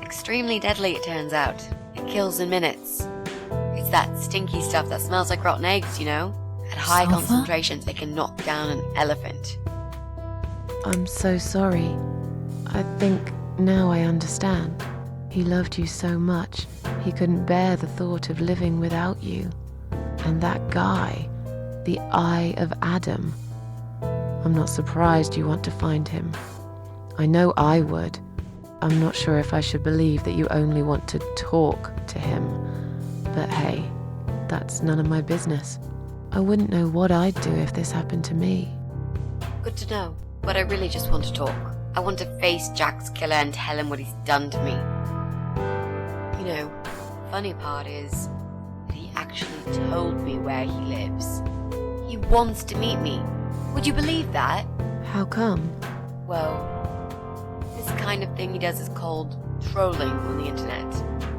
Extremely deadly, it turns out. It kills in minutes. It's that stinky stuff that smells like rotten eggs, you know? At high Sulfur? concentrations, it can knock down an elephant. I'm so sorry. I think now I understand. He loved you so much, he couldn't bear the thought of living without you. And that guy, the Eye of Adam. I'm not surprised you want to find him. I know I would. I'm not sure if I should believe that you only want to talk to him. But hey, that's none of my business. I wouldn't know what I'd do if this happened to me. Good to know, but I really just want to talk. I want to face Jack's killer and tell him what he's done to me. You know, the funny part is that he actually told me where he lives. He wants to meet me. Would you believe that? How come? Well, this kind of thing he does is called trolling on the internet.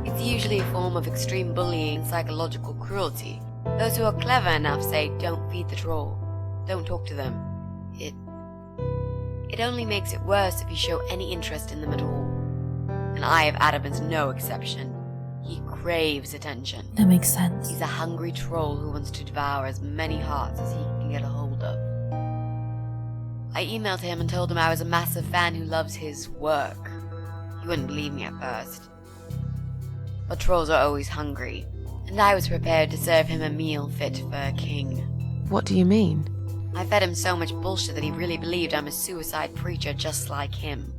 It's usually a form of extreme bullying and psychological cruelty. Those who are clever enough say, don't feed the troll. Don't talk to them. It only makes it worse if you show any interest in them at all. And Eye of Adam is no exception. He craves attention. That makes sense. He's a hungry troll who wants to devour as many hearts as he can get a hold of. I emailed him and told him I was a massive fan who loves his work. He wouldn't believe me at first. But trolls are always hungry, and I was prepared to serve him a meal fit for a king. What do you mean? I fed him so much bullshit that he really believed I'm a suicide preacher just like him.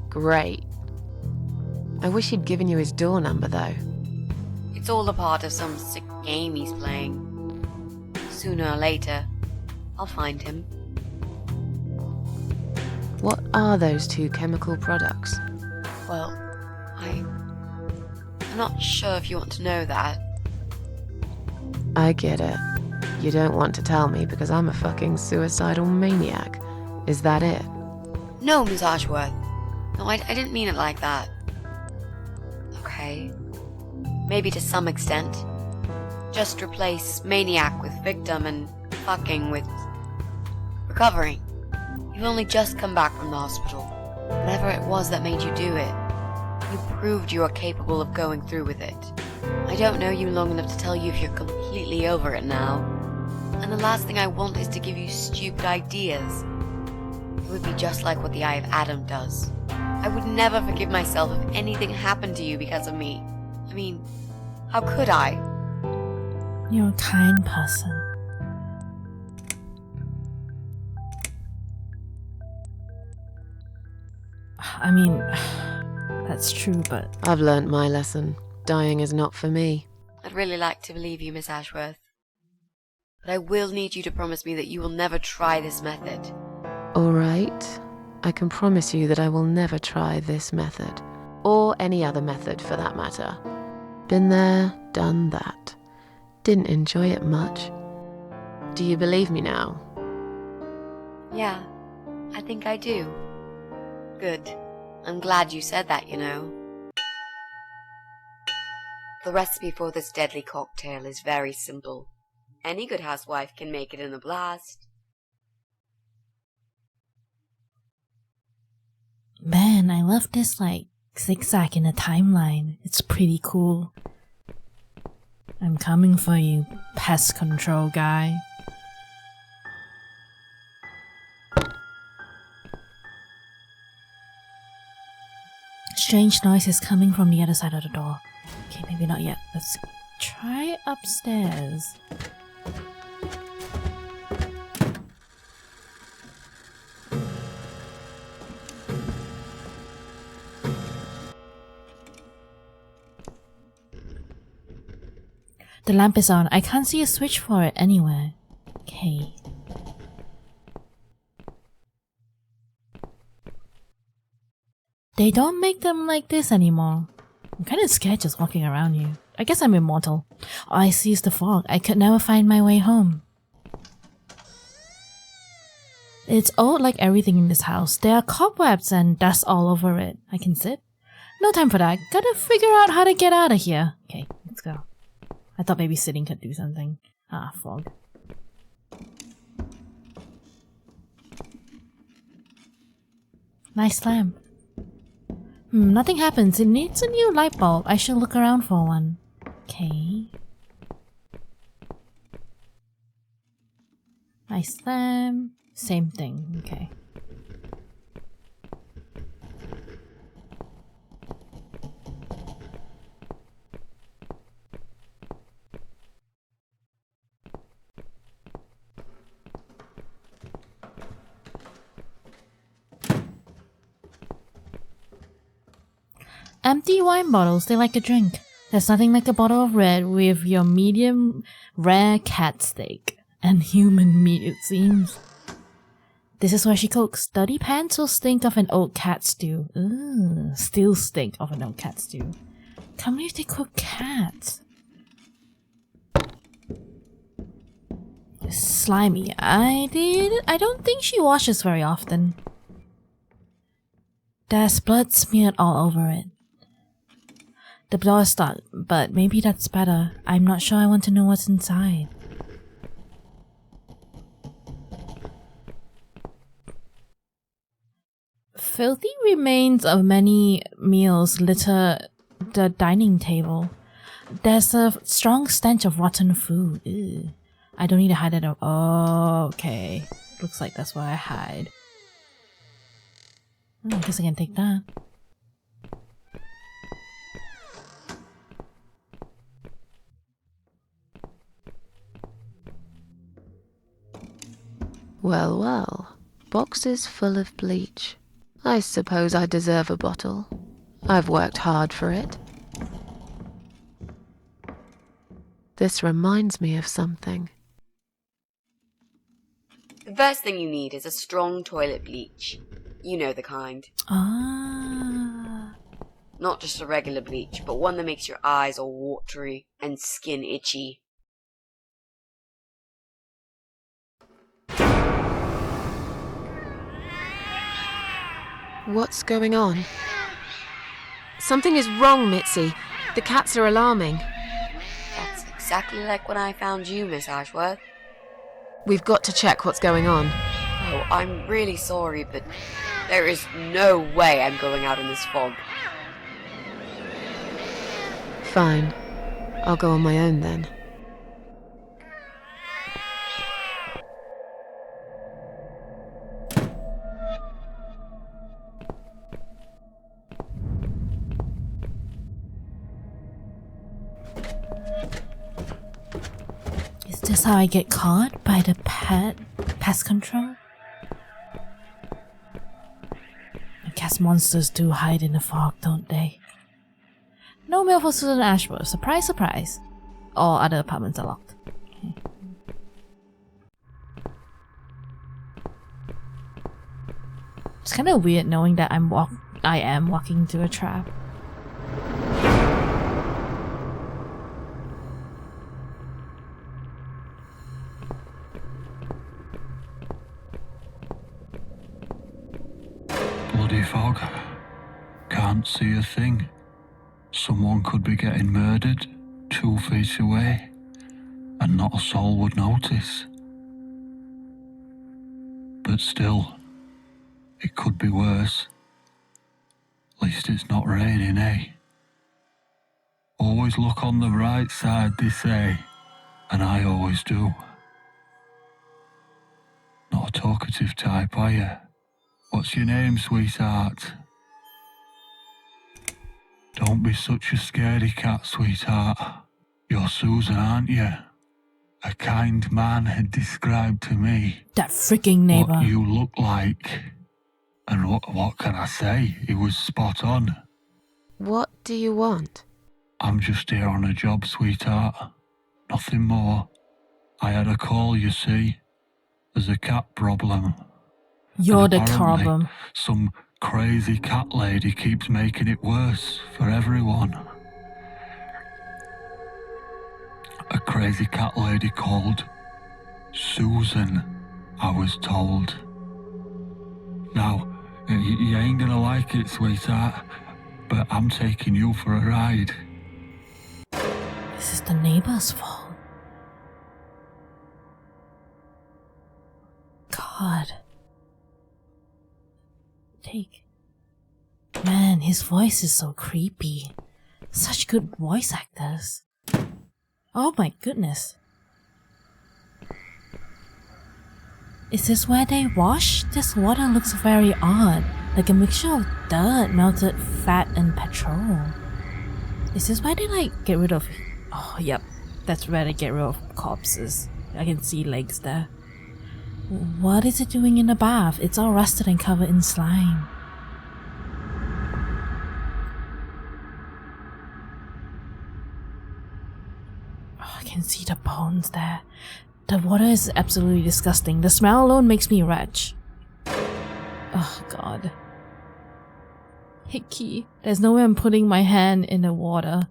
Great. I wish he'd given you his door number, though. It's all a part of some sick game he's playing. Sooner or later, I'll find him. What are those two chemical products? Well, I'm not sure if you want to know that. I get it. You don't want to tell me because I'm a fucking suicidal maniac. Is that it? No, Miss Ashworth. No, I didn't mean it like that. Okay. Maybe to some extent. Just replace maniac with victim and fucking with recovering. You've only just come back from the hospital. Whatever it was that made you do it, you proved you are capable of going through with it. I don't know you long enough to tell you if you're completely over it now. And the last thing I want is to give you stupid ideas. It would be just like what the Eye of Adam does. I would never forgive myself if anything happened to you because of me. I mean, how could I? You're a kind person. I mean, that's true, but I've learnt my lesson. Dying is not for me. I'd really like to believe you, Miss Ashworth. But I will need you to promise me that you will never try this method. All right. I can promise you that I will never try this method. Or any other method, for that matter. Been there, done that. Didn't enjoy it much. Do you believe me now? Yeah, I think I do. Good. I'm glad you said that, you know. The recipe for this deadly cocktail is very simple. Any good housewife can make it in a blast. Man, I love this, like, zigzag in the timeline. It's pretty cool. I'm coming for you, pest control guy. Strange noise is coming from the other side of the door. Okay, maybe not yet. Let's try upstairs. The lamp is on. I can't see a switch for it anywhere. Okay. They don't make them like this anymore. I'm kind of scared just walking around here. I guess I'm immortal. All I see is the fog. I could never find my way home. It's old like everything in this house. There are cobwebs and dust all over it. I can sit? No time for that. Gotta figure out how to get out of here. Okay, let's go. I thought maybe sitting could do something. Ah, fog. Nice lamp. Nothing happens. It needs a new light bulb. I should look around for one. Okay. Nice lamp. Same thing. Okay. Empty wine bottles, they like a drink. There's nothing like a bottle of red with your medium rare cat steak and human meat, it seems. This is where she cooks. Dirty pans will stink of an old cat stew. Ugh, still stink of an old cat stew. Can't believe they cook cats. Slimy. I don't think she washes very often. There's blood smeared all over it. The door is stuck, but maybe that's better. I'm not sure I want to know what's inside. Filthy remains of many meals litter the dining table. There's a strong stench of rotten food. Ew. I don't need to hide it. Oh, okay. Looks like that's where I hide. Oh, I guess I can take that. Well, well. Boxes full of bleach. I suppose I deserve a bottle. I've worked hard for it. This reminds me of something. The first thing you need is a strong toilet bleach. You know the kind. Ah. Not just a regular bleach, but one that makes your eyes all watery and skin itchy. What's going on? Something is wrong, Mitzi. The cats are alarming. That's exactly like when I found you, Miss Ashworth. We've got to check what's going on. Oh, I'm really sorry, but there is no way I'm going out in this fog. Fine. I'll go on my own then. Is this how I get caught by the pest control? I guess monsters do hide in the fog, don't they? No mail for Susan Ashworth. Surprise, surprise. All other apartments are locked. Okay. It's kind of weird knowing that I am walking into a trap. Bloody fog. can't see a thing. Someone could be getting murdered 2 feet away, and not a soul would notice. But still, it could be worse. At least it's not raining, eh? Always look on the bright side, they say, and I always do. Not a talkative type, are you? What's your name, sweetheart? Don't be such a scaredy cat, sweetheart. You're Susan, aren't you? A kind man had described to me That freaking neighbor. what you look like. And what can I say? He was spot on. What do you want? I'm just here on a job, sweetheart. Nothing more. I had a call, you see. There's a cat problem. You're And the apparently, problem. some crazy cat lady keeps making it worse for everyone. A crazy cat lady called Susan, I was told. Now, you ain't gonna like it, sweetheart, but I'm taking you for a ride. This is the neighbor's fault. God. Take. Man, his voice is so creepy. Such good voice actors. Oh my goodness. Is this where they wash? This water looks very odd. Like a mixture of dirt, melted fat, and petrol. Is this why they get rid of... Oh, yep. That's where they get rid of corpses. I can see legs there. What is it doing in the bath? It's all rusted and covered in slime. Oh, I can see the bones there. The water is absolutely disgusting. The smell alone makes me retch. Oh god. Hit key. There's no way I'm putting my hand in the water.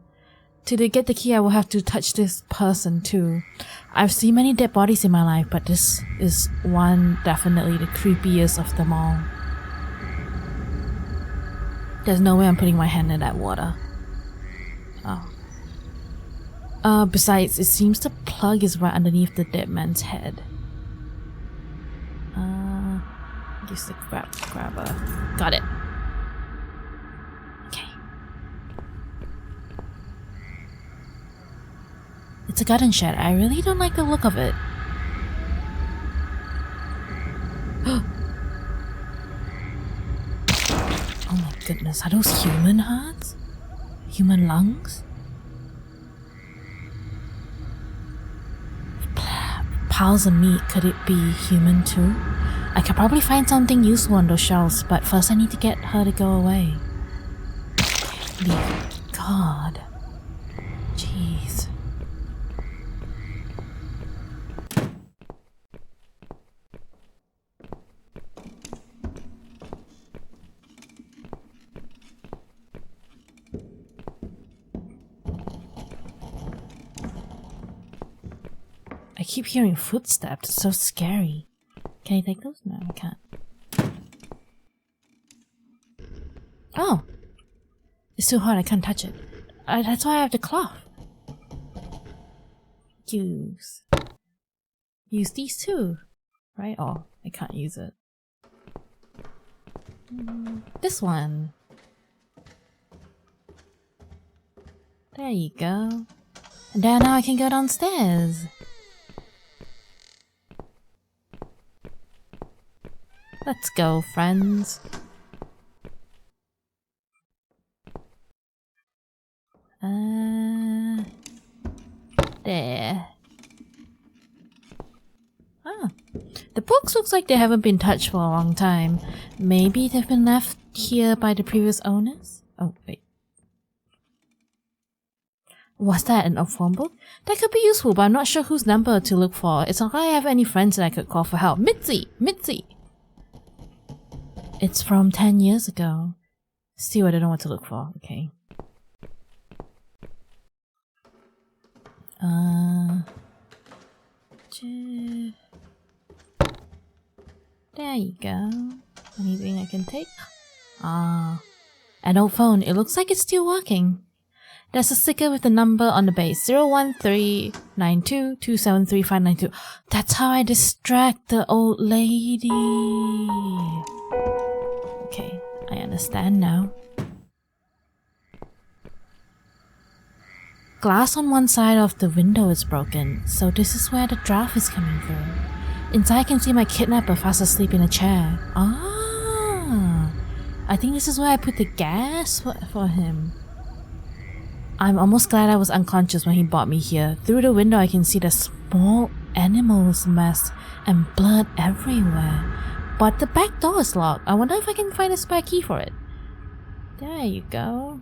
To get the key, I will have to touch this person too. I've seen many dead bodies in my life, but this is one definitely the creepiest of them all. There's no way I'm putting my hand in that water. Oh. Besides, it seems the plug is right underneath the dead man's head. Use the grabber. Got it. Okay. It's a garden shed. I really don't like the look of it. Oh my goodness, are those human hearts? Human lungs? Piles of meat, could it be human too? I could probably find something useful on those shelves, but first I need to get her to go away. Leave. God. Jeez. I keep hearing footsteps, it's so scary. Can I take those? No, I can't. Oh! It's too hard, I can't touch it. That's why I have the cloth. Use these too, right? Oh, I can't use it. This one. There you go. And now I can go downstairs. Let's go, friends. There. Ah. The books looks like they haven't been touched for a long time. Maybe they've been left here by the previous owners? Oh, wait. Was that an old phone book? That could be useful, but I'm not sure whose number to look for. It's not like I have any friends that I could call for help. Mitzi! Mitzi! It's from 10 years ago. Still, I don't know what to look for. Okay. There you go. Anything I can take? Ah. An old phone. It looks like it's still working. There's a sticker with the number on the base. 01392273592. That's how I distract the old lady. Okay, I understand now. Glass on one side of the window is broken, so this is where the draft is coming through. Inside I can see my kidnapper fast asleep in a chair. Ah, I think this is where I put the gas for him. I'm almost glad I was unconscious when he brought me here. Through the window I can see the small animals mess and blood everywhere. But the back door is locked. I wonder if I can find a spare key for it. There you go.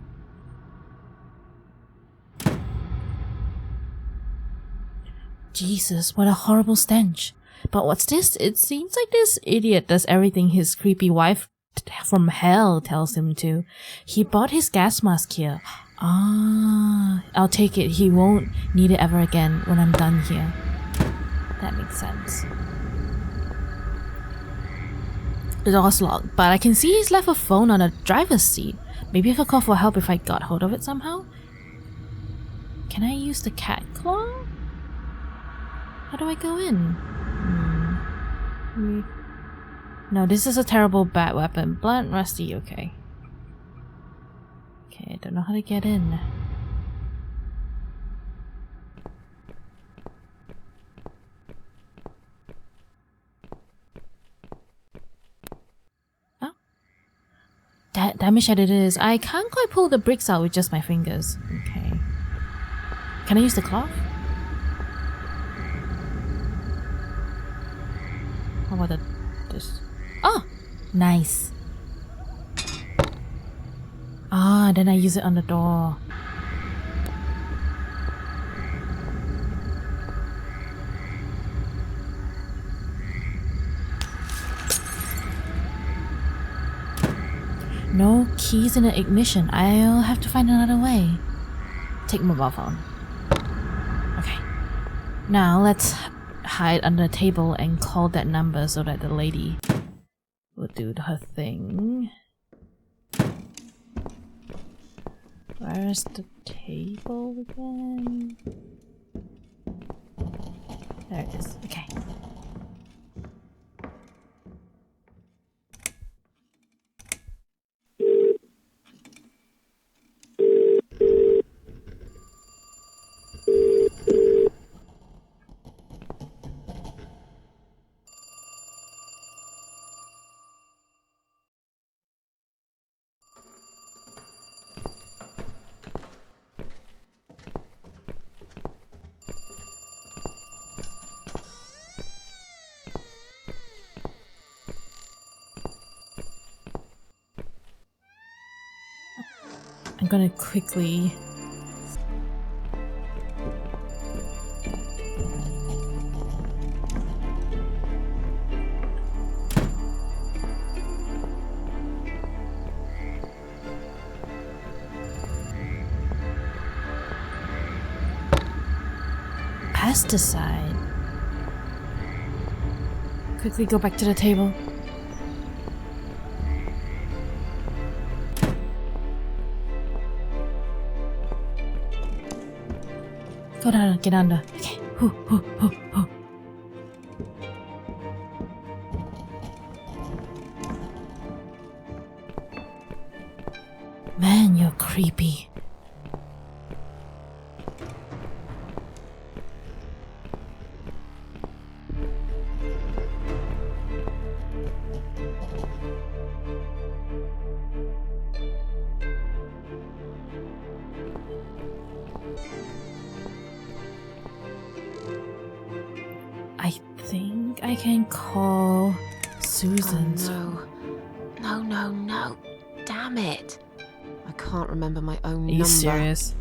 Jesus, what a horrible stench. But what's this? It seems like this idiot does everything his creepy wife from hell tells him to. He bought his gas mask here. Ah, I'll take it. He won't need it ever again when I'm done here. That makes sense. The door's locked, but I can see he's left a phone on the driver's seat. Maybe I could call for help if I got hold of it somehow? Can I use the cat claw? How do I go in? No, this is a terrible bat weapon. Blunt, rusty, okay. Okay, I don't know how to get in. Oh. Damage that it is. I can't quite pull the bricks out with just my fingers. Okay. Can I use the cloth? How about this? Oh! Nice. Ah, then I use it on the door. No keys in the ignition. I'll have to find another way. Take mobile phone. Okay. Now let's hide under the table and call that number so that the lady will do her thing. Where's the table again? There it is. Okay. I'm gonna quickly... pesticide. Quickly go back to the table. Go down, get under. Okay. Hoo, hoo, hoo, hoo. Man, you're creepy. I think I can call Susan. Oh, no. No. Damn it. I can't remember my own number. Are you serious?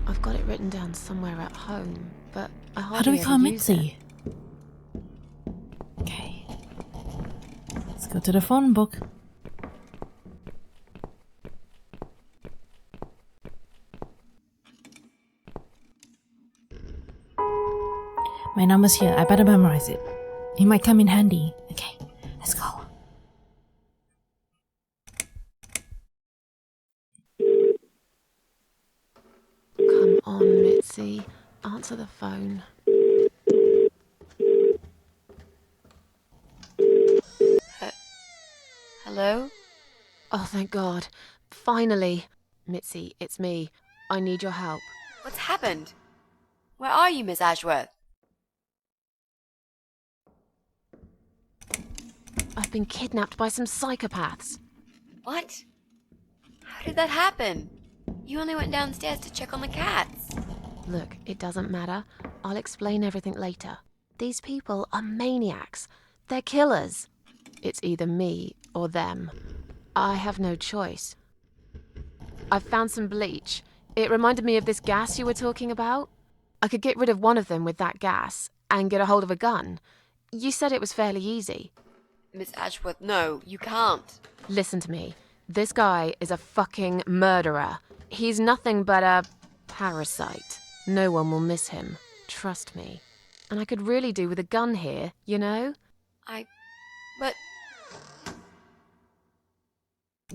I've got it written down somewhere at home, but I hardly How do we ever call use it. Mitzi? Okay. Let's go to the phone book. My number's here. I better memorize it. It might come in handy. Okay, let's go. Mitzi, answer the phone. Hello? Oh, thank God. Finally. Mitzi, it's me. I need your help. What's happened? Where are you, Miss Ashworth? I've been kidnapped by some psychopaths. What? How did that happen? You only went downstairs to check on the cats. Look, it doesn't matter. I'll explain everything later. These people are maniacs. They're killers. It's either me or them. I have no choice. I've found some bleach. It reminded me of this gas you were talking about. I could get rid of one of them with that gas and get a hold of a gun. You said it was fairly easy. Miss Ashworth, no, you can't. Listen to me. This guy is a fucking murderer. He's nothing but a parasite. No one will miss him. Trust me. And I could really do with a gun here, you know? But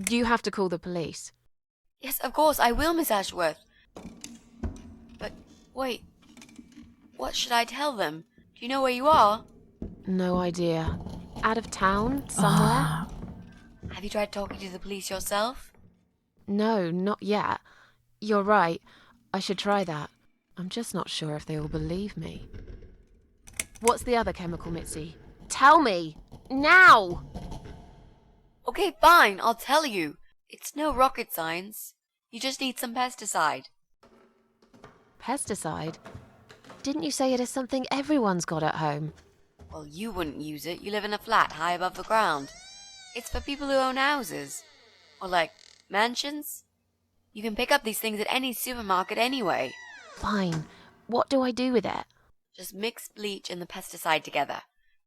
You have to call the police. yes, of course, I will, Miss Ashworth. But wait, what should I tell them? Do you know where you are? No idea. Out of town, somewhere? Have you tried talking to the police yourself? No, not yet. You're right. I should try that. I'm just not sure if they will believe me. What's the other chemical, Mitzi? Tell me! Now! Okay, fine, I'll tell you. It's no rocket science. You just need some pesticide. Pesticide? Didn't you say it is something everyone's got at home? Well, you wouldn't use it. You live in a flat high above the ground. It's for people who own houses. Or like, mansions. You can pick up these things at any supermarket anyway. Fine. What do I do with it? Just mix bleach and the pesticide together.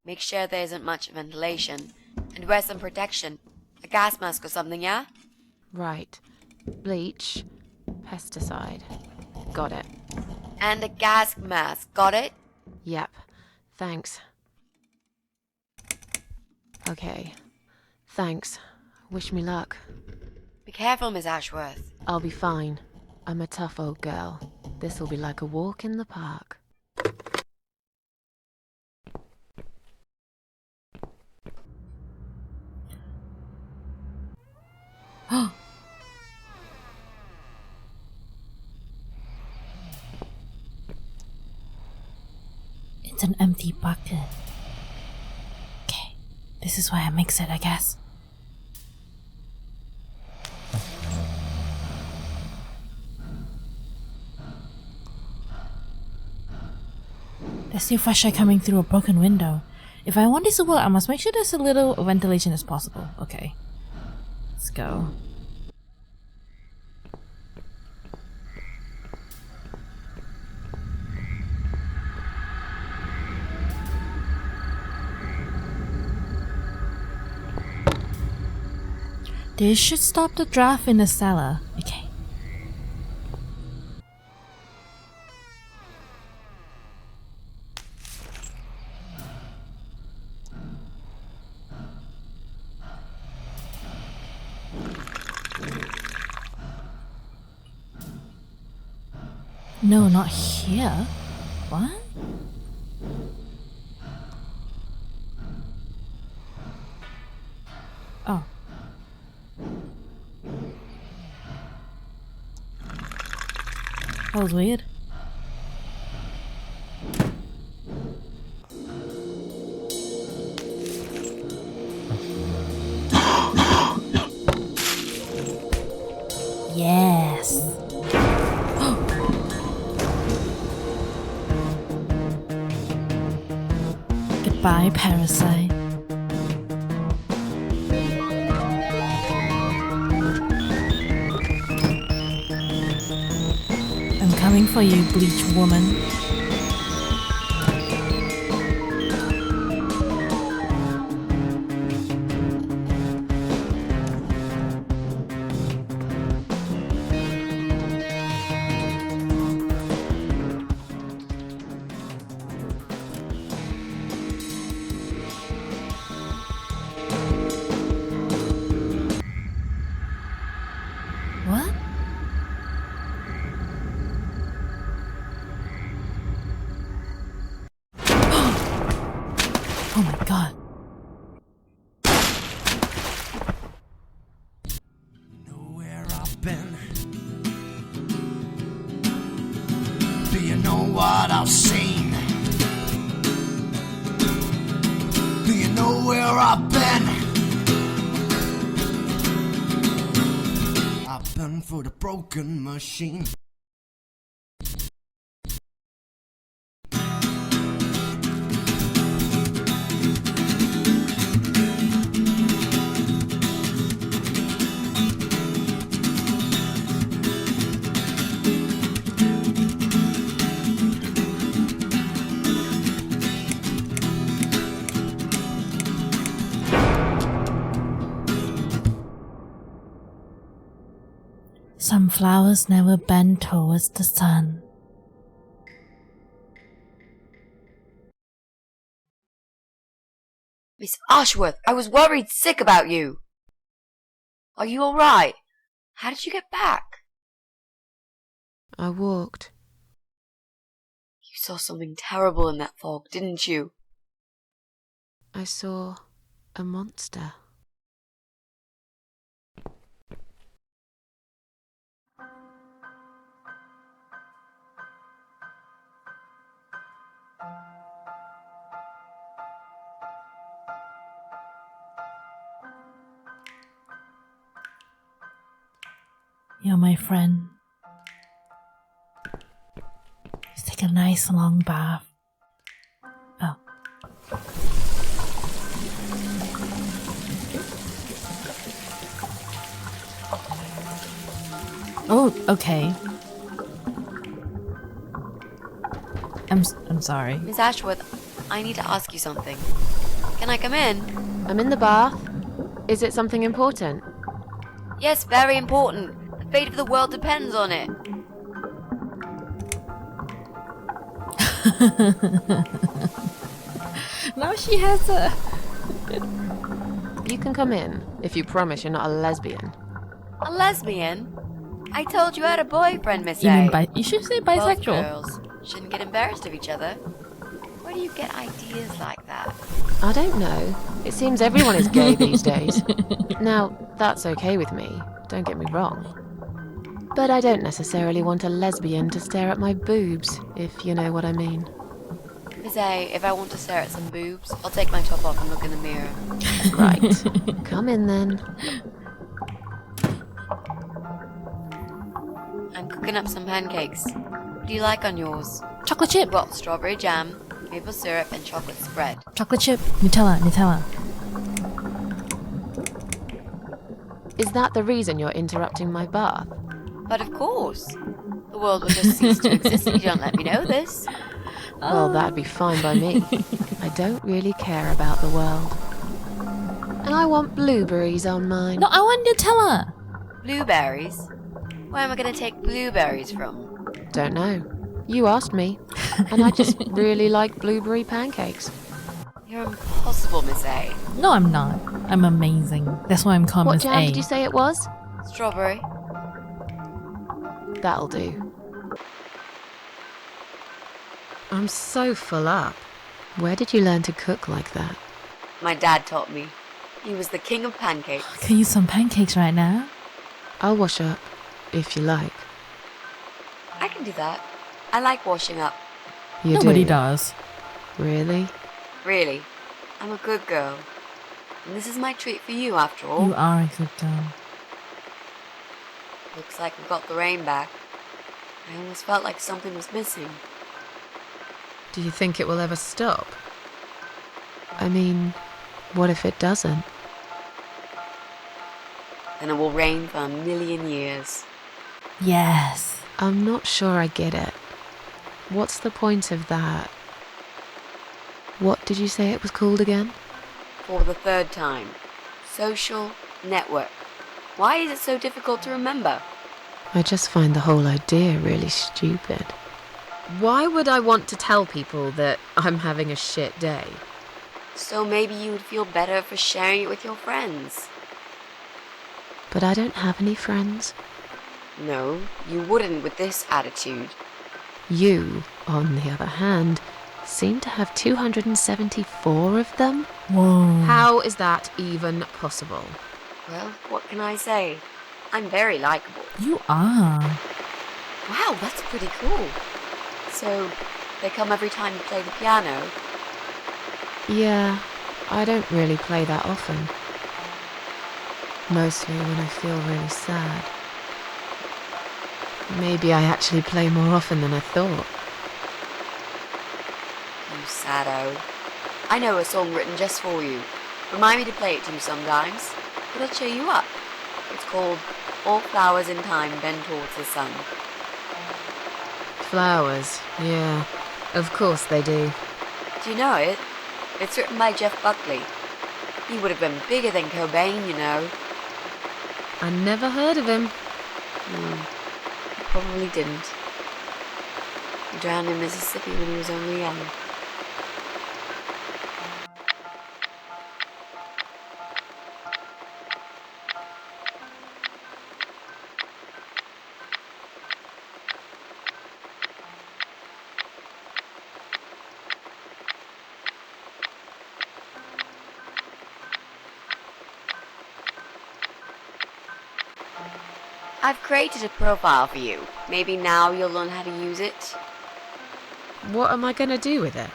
Make sure there isn't much ventilation. And wear some protection. A gas mask or something, yeah? Right. Bleach. Pesticide. Got it. And a gas mask, got it? Yep. Thanks. Okay. Thanks. Wish me luck. Be careful, Miss Ashworth. I'll be fine. I'm a tough old girl. This'll be like a walk in the park. It's an empty bucket. Okay, this is why I mix it, I guess. There's still fresh air coming through a broken window. If I want this to work, I must make sure there's a little ventilation as possible. Okay, let's go. This should stop the draft in the cellar. Okay. No, not here. What? Oh. That was weird. Yes. Goodbye, parasite. I'm coming for you, bleach woman. What? god. Know where I've been? Do you know what I've seen? Do you know where I've been? I've been for the broken machine. Some flowers never bend towards the sun. Miss Ashworth, I was worried sick about you. Are you alright? How did you get back? I walked. You saw something terrible in that fog, didn't you? I saw a monster. You're my friend. Let's take a nice long bath. Oh. Oh, okay. I'm sorry. Miss Ashworth, I need to ask you something. Can I come in? I'm in the bath. Is it something important? Yes, very important. The fate of the world depends on it. Now she has a... You can come in if you promise you're not a lesbian. A lesbian? I told you I had a boyfriend, Miss You A. mean you should say Both bisexual. girls shouldn't get embarrassed of each other. Where do you get ideas like that? I don't know. It seems everyone is gay these days. Now, that's okay with me, don't get me wrong. But I don't necessarily want a lesbian to stare at my boobs, if you know what I mean. Miss A, if I want to stare at some boobs, I'll take my top off and look in the mirror. Right. Come in then. I'm cooking up some pancakes. What do you like on yours? Chocolate chip. Well, strawberry jam, maple syrup, and chocolate spread. Chocolate chip. Nutella. Is that the reason you're interrupting my bath? But of course. The world will just cease to exist if you don't let me know this. Well, that'd be fine by me. I don't really care about the world. And I want blueberries on mine. No, I want Nutella. Blueberries? Where am I going to take blueberries from? Don't know. You asked me. And I just really like blueberry pancakes. You're impossible, Miss A. No, I'm not. I'm amazing. That's why I'm called What Miss jam A. did you say it was? Strawberry. That'll do. I'm so full up. Where did you learn to cook like that? My dad taught me. He was the king of pancakes. Can you use some pancakes right now? I'll wash up, if you like. I can do that. I like washing up. You Nobody do? does. Really? Really. I'm a good girl. And this is my treat for you, after all. You are a good girl. Looks like we got the rain back. I almost felt like something was missing. Do you think it will ever stop? I mean, what if it doesn't? Then it will rain for 1,000,000 years. Yes. I'm not sure I get it. What's the point of that? What did you say it was called again? For the third time. Social network. Why is it so difficult to remember? I just find the whole idea really stupid. Why would I want to tell people that I'm having a shit day? So maybe you would feel better for sharing it with your friends. But I don't have any friends. No, you wouldn't with this attitude. You, on the other hand, seem to have 274 of them. Whoa. How is that even possible? Well, what can I say? I'm very likable. You are. Wow, that's pretty cool. So, they come every time you play the piano? Yeah, I don't really play that often. Mostly when I feel really sad. Maybe I actually play more often than I thought. You saddo. I know a song written just for you. Remind me to play it to you sometimes. It'll cheer you up. It's called All Flowers in Time Bend Towards the Sun. Flowers, yeah. Of course they do. Do you know it? It's written by Jeff Buckley. He would have been bigger than Cobain, you know. I never heard of him. No, he probably didn't. He drowned in Mississippi when he was only young. I've created a profile for you. Maybe now you'll learn how to use it. What am I gonna do with it?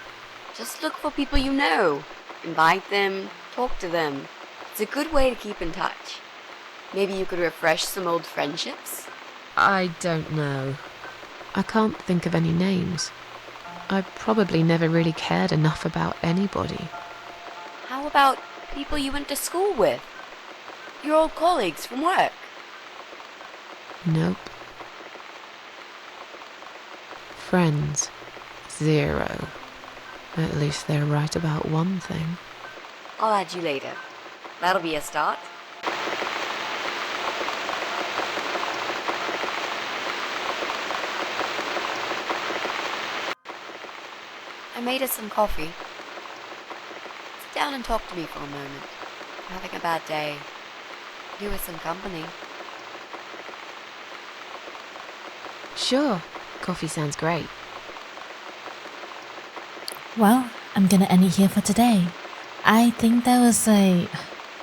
Just look for people you know. Invite them, talk to them. It's a good way to keep in touch. Maybe you could refresh some old friendships? I don't know. I can't think of any names. I probably never really cared enough about anybody. How about people you went to school with? Your old colleagues from work? Nope. Friends. 0. At least they're right about one thing. I'll add you later. That'll be a start. I made us some coffee. Sit down and talk to me for a moment. I'm having a bad day. You with some company. Sure. Coffee sounds great. Well, I'm gonna end it here for today. I think that was a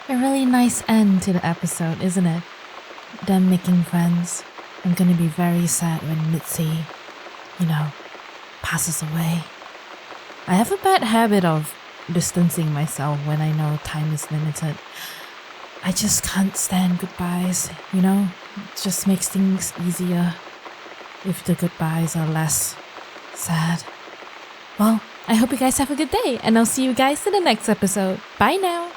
really nice end to the episode, isn't it? Them making friends. I'm gonna be very sad when Mitzi, passes away. I have a bad habit of distancing myself when I know time is limited. I just can't stand goodbyes, It just makes things easier if the goodbyes are less sad. Well, I hope you guys have a good day, and I'll see you guys in the next episode. Bye now!